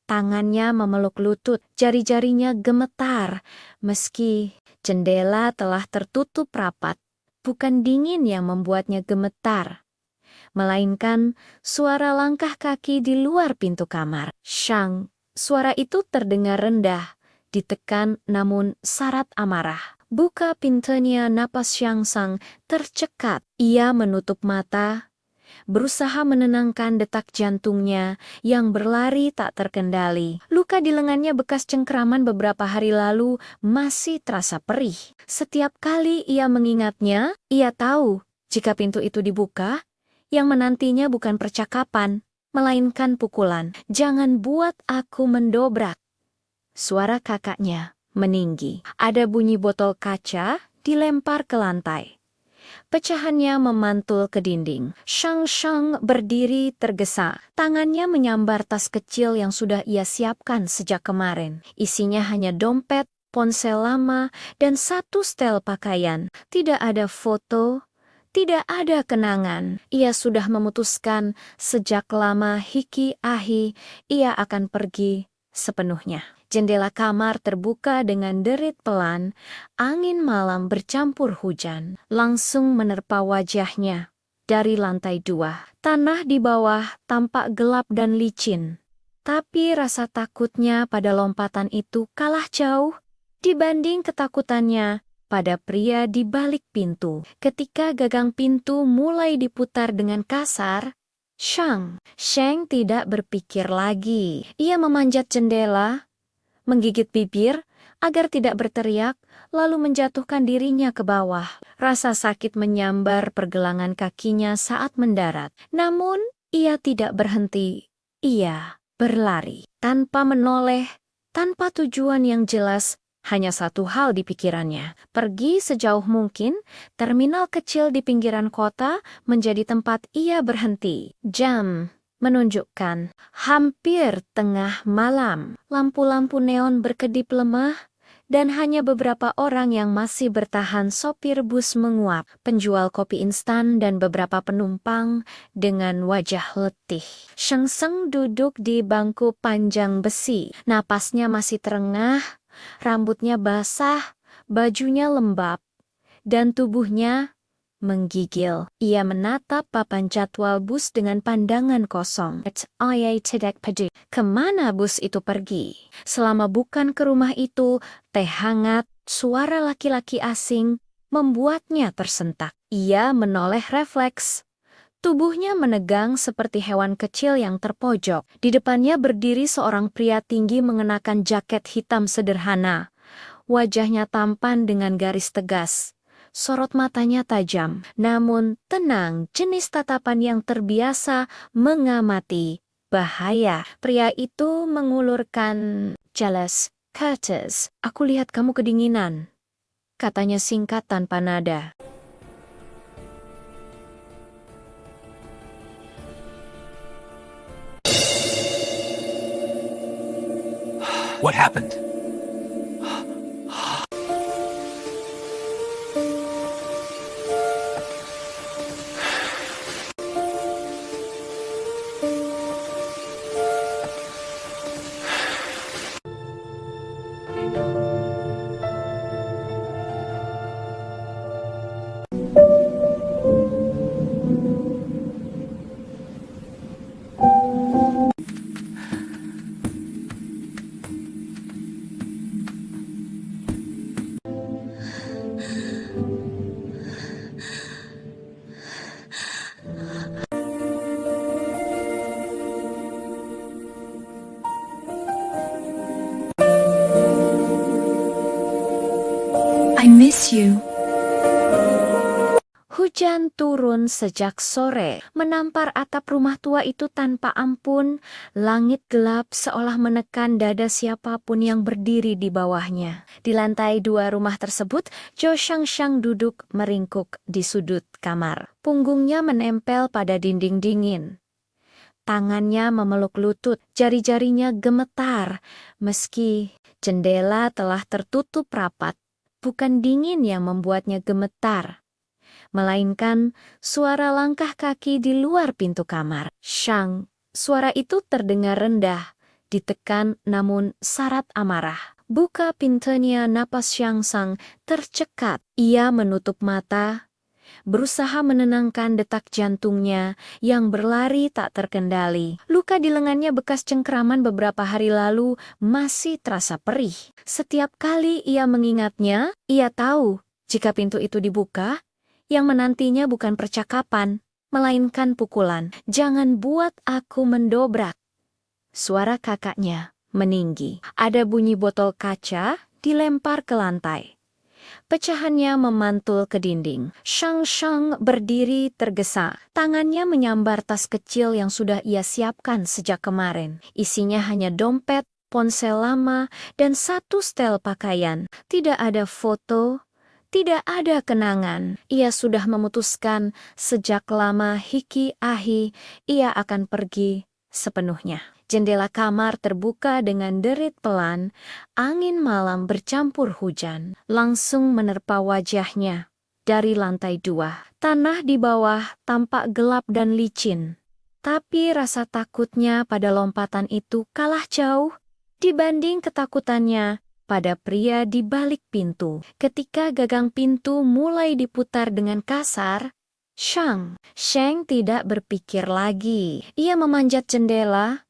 Tangannya memeluk lutut, jari-jarinya gemetar. Meski jendela telah tertutup rapat, bukan dingin yang membuatnya gemetar, melainkan suara langkah kaki di luar pintu kamar. "Shang," suara itu terdengar rendah, ditekan namun syarat amarah. Buka pintunya, napas Shang tercekat. Ia menutup mata, berusaha menenangkan detak jantungnya yang berlari tak terkendali. Luka di lengannya bekas cengkraman beberapa hari lalu masih terasa perih. Setiap kali ia mengingatnya, ia tahu jika pintu itu dibuka, yang menantinya bukan percakapan, melainkan pukulan. Jangan buat aku mendobrak. Suara kakaknya meninggi. Ada bunyi botol kaca dilempar ke lantai. Pecahannya memantul ke dinding. Shang berdiri tergesa. Tangannya menyambar tas kecil yang sudah ia siapkan sejak kemarin. Isinya hanya dompet, ponsel lama, dan satu setel pakaian. Tidak ada foto, tidak ada kenangan. Ia sudah memutuskan sejak lama hiki ahi ia akan pergi sepenuhnya. Jendela kamar terbuka dengan derit pelan, angin malam bercampur hujan, langsung menerpa wajahnya. Dari lantai 2, tanah di bawah tampak gelap dan licin. Tapi rasa takutnya pada lompatan itu kalah jauh dibanding ketakutannya pada pria di balik pintu. Ketika gagang pintu mulai diputar dengan kasar, Sheng tidak berpikir lagi. Ia memanjat jendela, menggigit bibir agar tidak berteriak, lalu menjatuhkan dirinya ke bawah. Rasa sakit menyambar pergelangan kakinya saat mendarat. Namun, ia tidak berhenti. Ia berlari tanpa menoleh, tanpa tujuan yang jelas. Hanya satu hal di pikirannya, pergi sejauh mungkin. Terminal kecil di pinggiran kota menjadi tempat ia berhenti. Jam menunjukkan hampir tengah malam. Lampu-lampu neon berkedip lemah, dan hanya beberapa orang yang masih bertahan. Sopir bus menguap, penjual kopi instan, dan beberapa penumpang dengan wajah letih. Sheng duduk di bangku panjang besi. Napasnya masih terengah, rambutnya basah, bajunya lembab, dan tubuhnya menggigil. Ia menatap papan jadwal bus dengan pandangan kosong. Ia tidak peduli kemana bus itu pergi. Selama bukan ke rumah itu, teh hangat, suara laki-laki asing membuatnya tersentak. Ia menoleh refleks. Tubuhnya menegang seperti hewan kecil yang terpojok. Di depannya berdiri seorang pria tinggi mengenakan jaket hitam sederhana. Wajahnya tampan dengan garis tegas. Sorot matanya tajam, namun tenang, jenis tatapan yang terbiasa mengamati bahaya. Pria itu mengulurkan jelas. Curtis, aku lihat kamu kedinginan, katanya singkat tanpa nada. What happened? I miss you. Hujan turun sejak sore, menampar atap rumah tua itu tanpa ampun. Langit gelap seolah menekan dada siapapun yang berdiri di bawahnya. Di lantai 2 rumah tersebut, Zhou Shangshang duduk meringkuk di sudut kamar. Punggungnya menempel pada dinding dingin. Tangannya memeluk lutut, jari-jarinya gemetar. Meski jendela telah tertutup rapat, bukan dingin yang membuatnya gemetar, melainkan suara langkah kaki di luar pintu kamar. Shang, suara itu terdengar rendah, ditekan namun syarat amarah. Buka pintunya, napas Shang Sang tercekat. Ia menutup mata, berusaha menenangkan detak jantungnya yang berlari tak terkendali. Luka di lengannya bekas cengkraman beberapa hari lalu masih terasa perih. Setiap kali ia mengingatnya, ia tahu jika pintu itu dibuka, yang menantinya bukan percakapan, melainkan pukulan. Jangan buat aku mendobrak. Suara kakaknya meninggi. Ada bunyi botol kaca dilempar ke lantai. Pecahannya memantul ke dinding. Shang berdiri tergesa. Tangannya menyambar tas kecil yang sudah ia siapkan sejak kemarin. Isinya hanya dompet, ponsel lama, dan satu setel pakaian. Tidak ada foto, tidak ada kenangan. Ia sudah memutuskan sejak lama Hiki Ahi ia akan pergi sepenuhnya. Jendela kamar terbuka dengan derit pelan, angin malam bercampur hujan, langsung menerpa wajahnya. Dari lantai 2, tanah di bawah tampak gelap dan licin. Tapi rasa takutnya pada lompatan itu kalah jauh dibanding ketakutannya pada pria di balik pintu. Ketika gagang pintu mulai diputar dengan kasar, Sheng tidak berpikir lagi. Ia memanjat jendela,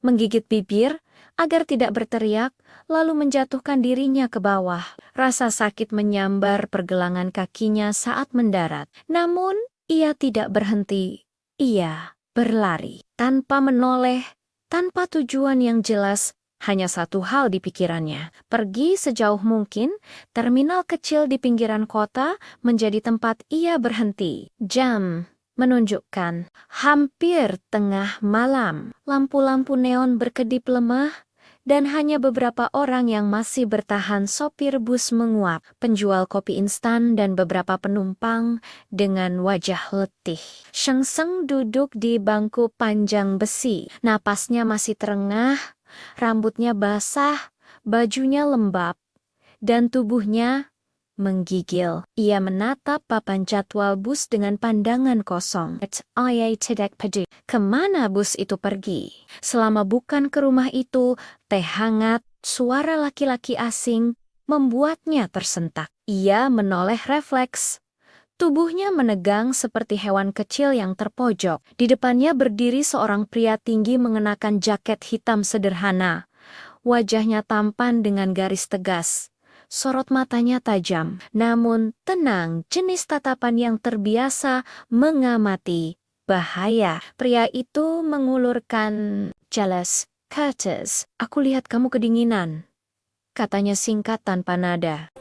menggigit bibir agar tidak berteriak, lalu menjatuhkan dirinya ke bawah. Rasa sakit menyambar pergelangan kakinya saat mendarat. Namun, ia tidak berhenti. Ia berlari tanpa menoleh, tanpa tujuan yang jelas. Hanya satu hal di pikirannya, pergi sejauh mungkin. Terminal kecil di pinggiran kota menjadi tempat ia berhenti. Jam menunjukkan hampir tengah malam. Lampu-lampu neon berkedip lemah, dan hanya beberapa orang yang masih bertahan. Sopir bus menguap, penjual kopi instan, dan beberapa penumpang dengan wajah letih. Sheng duduk di bangku panjang besi. Napasnya masih terengah, rambutnya basah, bajunya lembab, dan tubuhnya menggigil. Ia menatap papan jadwal bus dengan pandangan kosong. Ia tidak peduli kemana bus itu pergi. Selama bukan ke rumah itu, teh hangat, suara laki-laki asing membuatnya tersentak. Ia menoleh refleks. Tubuhnya menegang seperti hewan kecil yang terpojok. Di depannya berdiri seorang pria tinggi mengenakan jaket hitam sederhana. Wajahnya tampan dengan garis tegas. Sorot matanya tajam, namun tenang, jenis tatapan yang terbiasa mengamati bahaya. Pria itu mengulurkan jelas. Curtis, aku lihat kamu kedinginan, katanya singkat tanpa nada.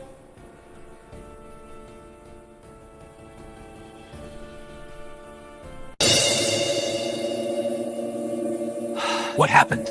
What happened?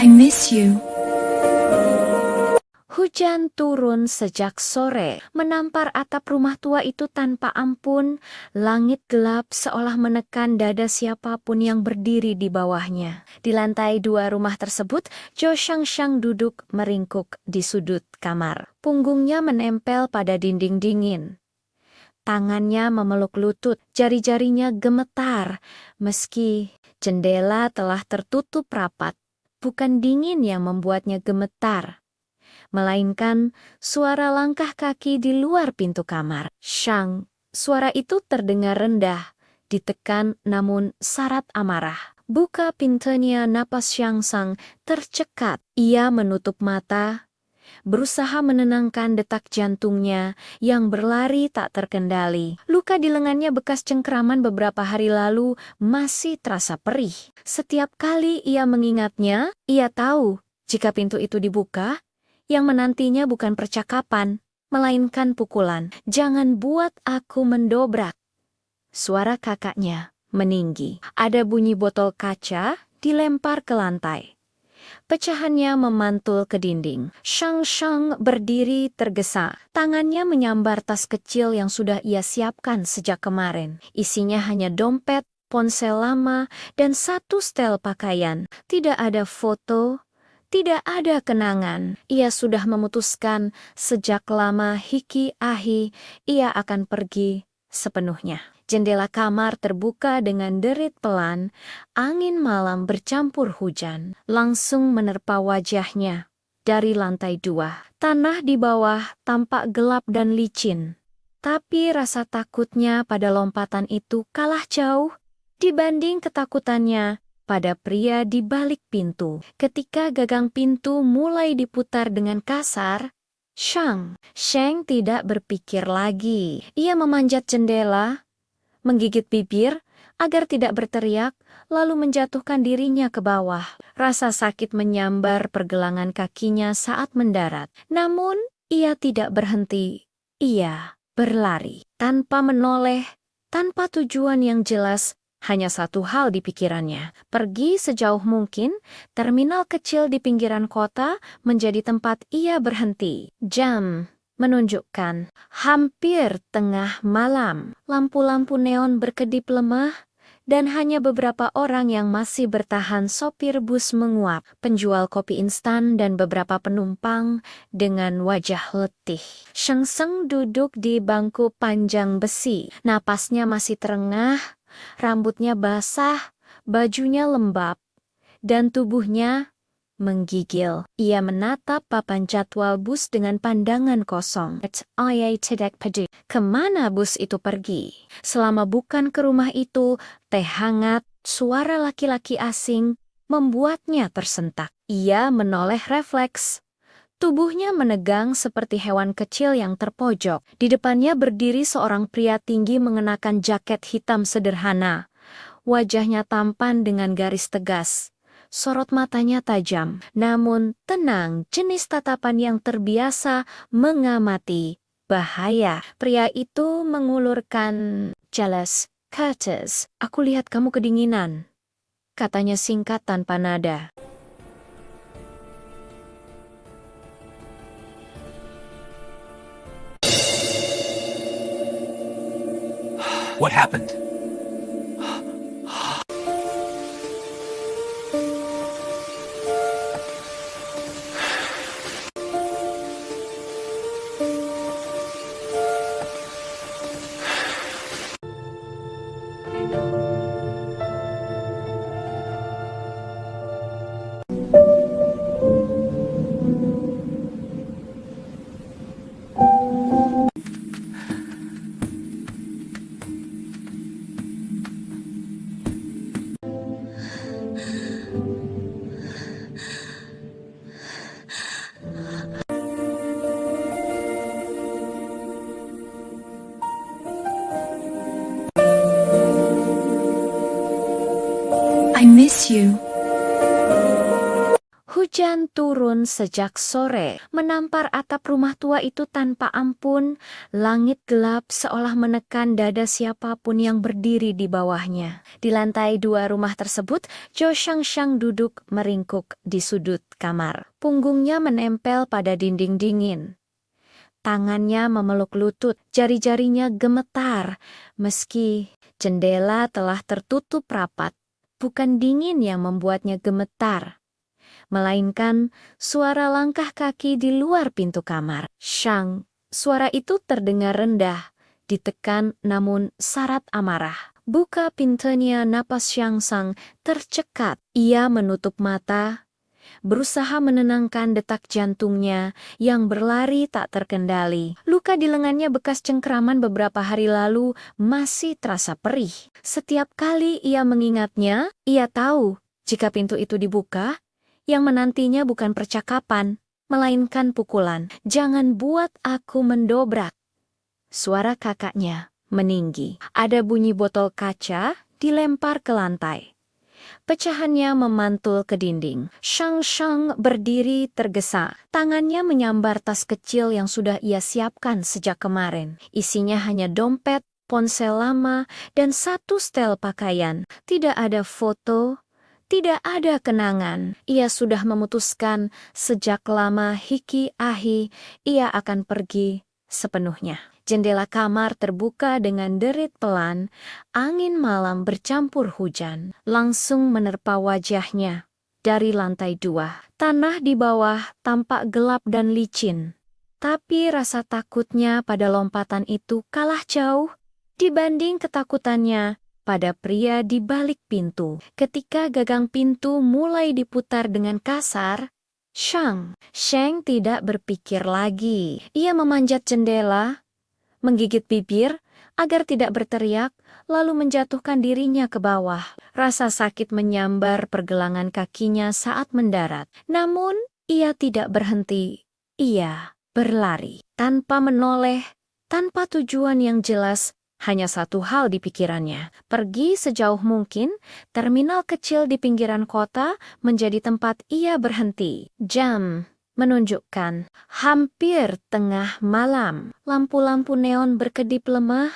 I miss you. Hujan turun sejak sore, menampar atap rumah tua itu tanpa ampun. Langit gelap seolah menekan dada siapapun yang berdiri di bawahnya. Di lantai 2 rumah tersebut, Jo Shang duduk meringkuk di sudut kamar. Punggungnya menempel pada dinding dingin. Tangannya memeluk lutut, jari-jarinya gemetar, meski jendela telah tertutup rapat. Bukan dingin yang membuatnya gemetar, melainkan suara langkah kaki di luar pintu kamar. Suara itu terdengar rendah, ditekan namun syarat amarah. Buka pintunya, napas Shang tercekat. Ia menutup mata, berusaha menenangkan detak jantungnya yang berlari tak terkendali. Luka di lengannya bekas cengkraman beberapa hari lalu masih terasa perih. Setiap kali ia mengingatnya, ia tahu jika pintu itu dibuka, yang menantinya bukan percakapan, melainkan pukulan. Jangan buat aku mendobrak. Suara kakaknya meninggi. Ada bunyi botol kaca dilempar ke lantai. Pecahannya memantul ke dinding. Shang berdiri tergesa. Tangannya menyambar tas kecil yang sudah ia siapkan sejak kemarin. Isinya hanya dompet, ponsel lama, dan satu setel pakaian. Tidak ada foto, Tidak ada kenangan. Ia sudah memutuskan sejak lama Hiki Ahi, ia akan pergi sepenuhnya. Jendela kamar terbuka dengan derit pelan, angin malam bercampur hujan, langsung menerpa wajahnya. Dari lantai 2, tanah di bawah tampak gelap dan licin. Tapi rasa takutnya pada lompatan itu kalah jauh dibanding ketakutannya pada pria di balik pintu. Ketika gagang pintu mulai diputar dengan kasar, Sheng tidak berpikir lagi. Ia memanjat jendela, menggigit bibir agar tidak berteriak, lalu menjatuhkan dirinya ke bawah. Rasa sakit menyambar pergelangan kakinya saat mendarat. Namun, ia tidak berhenti. Ia berlari tanpa menoleh, tanpa tujuan yang jelas. Hanya satu hal di pikirannya, pergi sejauh mungkin. Terminal kecil di pinggiran kota menjadi tempat ia berhenti. Jam menunjukkan hampir tengah malam. Lampu-lampu neon berkedip lemah, dan hanya beberapa orang yang masih bertahan. Sopir bus menguap, penjual kopi instan dan beberapa penumpang dengan wajah letih. Sheng duduk di bangku panjang besi. Napasnya masih terengah, rambutnya basah, bajunya lembab, dan tubuhnya menggigil. Ia menatap papan jadwal bus dengan pandangan kosong. Ia tidak peduli kemana bus itu pergi. Selama bukan ke rumah itu, teh hangat, suara laki-laki asing membuatnya tersentak. Ia menoleh refleks. Tubuhnya menegang seperti hewan kecil yang terpojok. Di depannya berdiri seorang pria tinggi mengenakan jaket hitam sederhana. Wajahnya tampan dengan garis tegas. Sorot matanya tajam, namun tenang, jenis tatapan yang terbiasa mengamati bahaya. Pria itu mengulurkan jelas, Curtis, aku lihat kamu kedinginan, katanya singkat tanpa nada. What happened? I miss you. Hujan turun sejak sore, menampar atap rumah tua itu tanpa ampun. Langit gelap seolah menekan dada siapapun yang berdiri di bawahnya. Di lantai 2 rumah tersebut, Zhou Shangshang duduk meringkuk di sudut kamar. Punggungnya menempel pada dinding dingin. Tangannya memeluk lutut, jari-jarinya gemetar. Meski jendela telah tertutup rapat, bukan dingin yang membuatnya gemetar, melainkan suara langkah kaki di luar pintu kamar. Shang, suara itu terdengar rendah, ditekan namun syarat amarah. Buka pintunya, napas Shang tercekat. Ia menutup mata, berusaha menenangkan detak jantungnya yang berlari tak terkendali. Luka di lengannya bekas cengkeraman beberapa hari lalu masih terasa perih. Setiap kali ia mengingatnya, ia tahu jika pintu itu dibuka, yang menantinya bukan percakapan, melainkan pukulan. Jangan buat aku mendobrak. Suara kakaknya meninggi. Ada bunyi botol kaca dilempar ke lantai. Pecahannya memantul ke dinding. Shang berdiri tergesa. Tangannya menyambar tas kecil yang sudah ia siapkan sejak kemarin. Isinya hanya dompet, ponsel lama, dan satu setel pakaian. Tidak ada foto, tidak ada kenangan. Ia sudah memutuskan sejak lama Hiki Ahi, ia akan pergi sepenuhnya. Jendela kamar terbuka dengan derit pelan, angin malam bercampur hujan, langsung menerpa wajahnya. Dari lantai 2, tanah di bawah tampak gelap dan licin. Tapi rasa takutnya pada lompatan itu kalah jauh dibanding ketakutannya pada pria di balik pintu. Ketika gagang pintu mulai diputar dengan kasar, Shang tidak berpikir lagi. Ia memanjat jendela, menggigit bibir agar tidak berteriak, lalu menjatuhkan dirinya ke bawah. Rasa sakit menyambar pergelangan kakinya saat mendarat. Namun, ia tidak berhenti. Ia berlari tanpa menoleh, tanpa tujuan yang jelas. Hanya satu hal di pikirannya, pergi sejauh mungkin. Terminal kecil di pinggiran kota menjadi tempat ia berhenti. Jam menunjukkan hampir tengah malam. Lampu-lampu neon berkedip lemah,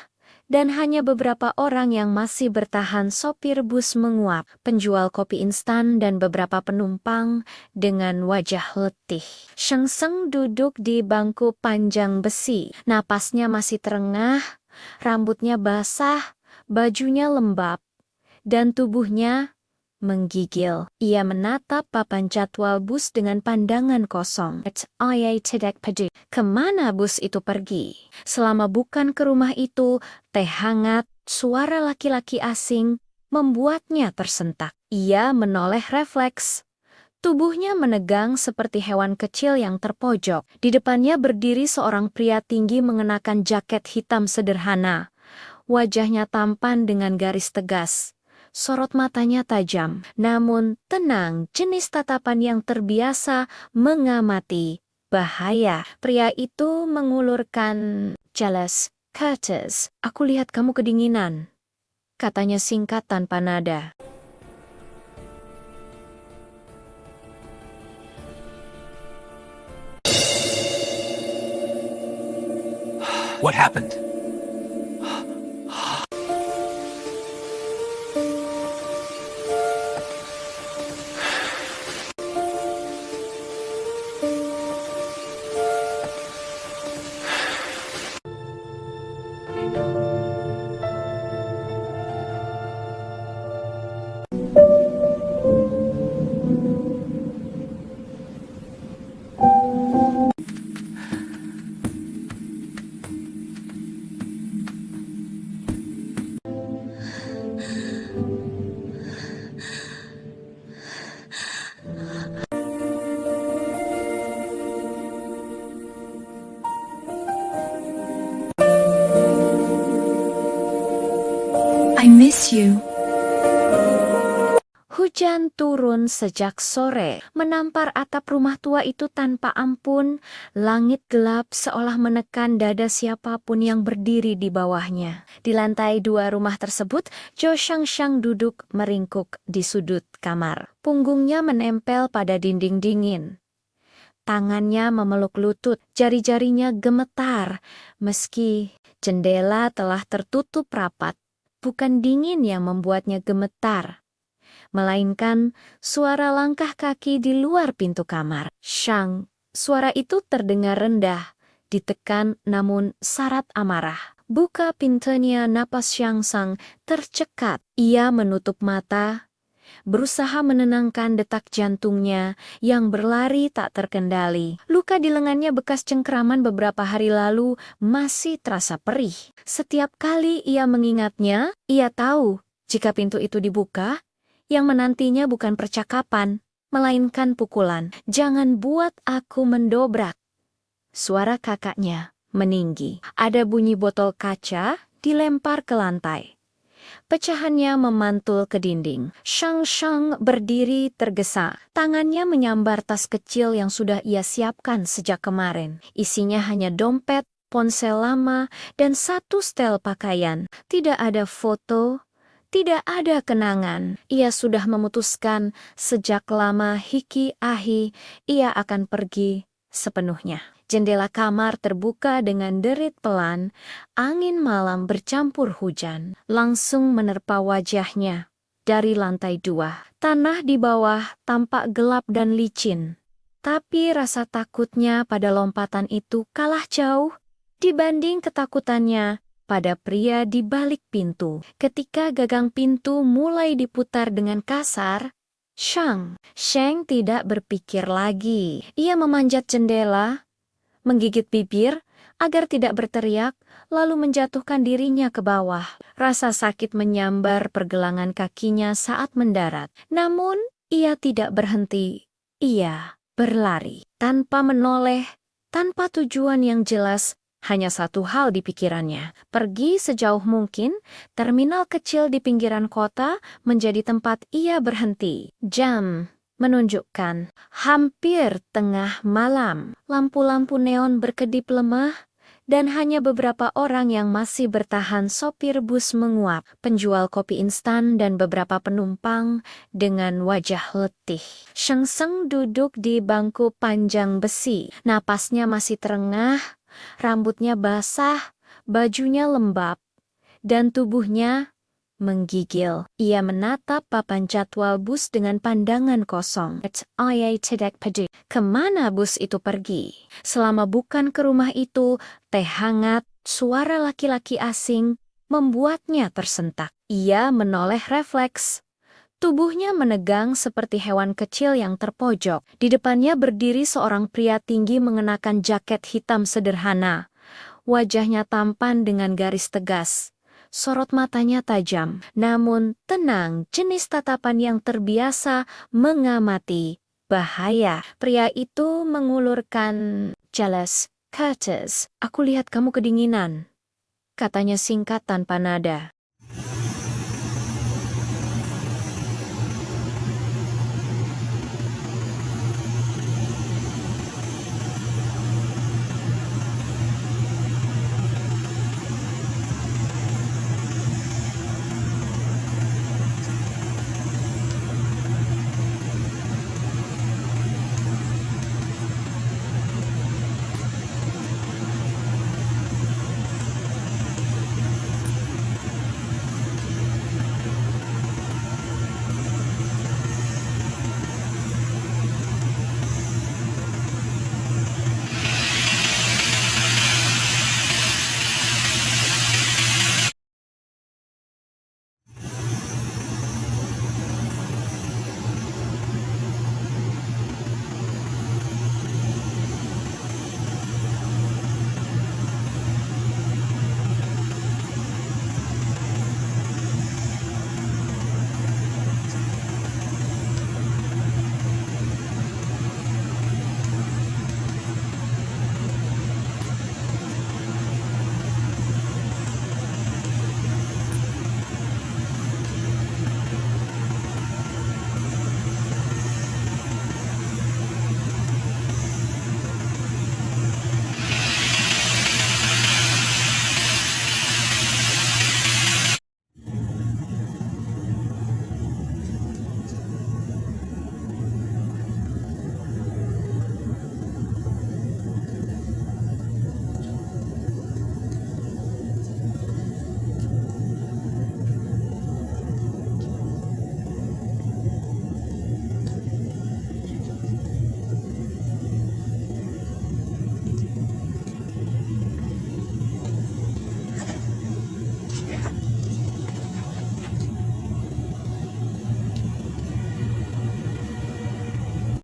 dan hanya beberapa orang yang masih bertahan. Sopir bus menguap, penjual kopi instan dan beberapa penumpang dengan wajah letih. Sheng duduk di bangku panjang besi. Napasnya masih terengah, rambutnya basah, bajunya lembab, dan tubuhnya menggigil. Ia menatap papan jadwal bus dengan pandangan kosong. Ia tidak peduli kemana bus itu pergi. Selama bukan ke rumah itu, teh hangat, suara laki-laki asing membuatnya tersentak. Ia menoleh refleks. Tubuhnya menegang seperti hewan kecil yang terpojok. Di depannya berdiri seorang pria tinggi mengenakan jaket hitam sederhana. Wajahnya tampan dengan garis tegas. Sorot matanya tajam, namun tenang, jenis tatapan yang terbiasa mengamati bahaya. Pria itu mengulurkan jelas. Curtis, aku lihat kamu kedinginan, katanya singkat tanpa nada. What happened? I miss you. Hujan turun sejak sore, menampar atap rumah tua itu tanpa ampun. Langit gelap seolah menekan dada siapapun yang berdiri di bawahnya. Di lantai 2 rumah tersebut, Zhou Shangshang duduk meringkuk di sudut kamar. Punggungnya menempel pada dinding dingin. Tangannya memeluk lutut, jari-jarinya gemetar. Meski jendela telah tertutup rapat, bukan dingin yang membuatnya gemetar, melainkan suara langkah kaki di luar pintu kamar. Shang, suara itu terdengar rendah, ditekan namun syarat amarah. Buka pintunya, napas Shang tercekat. Ia menutup mata, berusaha menenangkan detak jantungnya yang berlari tak terkendali. Luka di lengannya bekas cengkraman beberapa hari lalu masih terasa perih. Setiap kali ia mengingatnya, ia tahu jika pintu itu dibuka, yang menantinya bukan percakapan, melainkan pukulan. Jangan buat aku mendobrak. Suara kakaknya meninggi. Ada bunyi botol kaca dilempar ke lantai. Pecahannya memantul ke dinding. Shang berdiri tergesa. Tangannya menyambar tas kecil yang sudah ia siapkan sejak kemarin. Isinya hanya dompet, ponsel lama, dan satu setel pakaian. Tidak ada foto, tidak ada kenangan. Ia sudah memutuskan sejak lama hiki ahi ia akan pergi sepenuhnya. Jendela kamar terbuka dengan derit pelan, angin malam bercampur hujan, langsung menerpa wajahnya. Dari lantai 2, tanah di bawah tampak gelap dan licin. Tapi rasa takutnya pada lompatan itu kalah jauh dibanding ketakutannya pada pria di balik pintu. Ketika gagang pintu mulai diputar dengan kasar, Sheng tidak berpikir lagi. Ia memanjat jendela, menggigit bibir agar tidak berteriak, lalu menjatuhkan dirinya ke bawah. Rasa sakit menyambar pergelangan kakinya saat mendarat. Namun, ia tidak berhenti. Ia berlari tanpa menoleh, tanpa tujuan yang jelas. Hanya satu hal di pikirannya, pergi sejauh mungkin. Terminal kecil di pinggiran kota menjadi tempat ia berhenti. Jam menunjukkan hampir tengah malam. Lampu-lampu neon berkedip lemah, dan hanya beberapa orang yang masih bertahan. Sopir bus menguap, penjual kopi instan dan beberapa penumpang dengan wajah letih. Sheng Seng duduk di bangku panjang besi. Napasnya masih terengah, rambutnya basah, bajunya lembab, dan tubuhnya menggigil. Ia menatap papan jadwal bus dengan pandangan kosong. Ia tidak peduli kemana bus itu pergi. Selama bukan ke rumah itu, teh hangat, suara laki-laki asing membuatnya tersentak. Ia menoleh refleks. Tubuhnya menegang seperti hewan kecil yang terpojok. Di depannya berdiri seorang pria tinggi mengenakan jaket hitam sederhana. Wajahnya tampan dengan garis tegas. Sorot matanya tajam, namun tenang, jenis tatapan yang terbiasa mengamati bahaya. Pria itu mengulurkan jelas. Curtis, aku lihat kamu kedinginan, katanya singkat tanpa nada.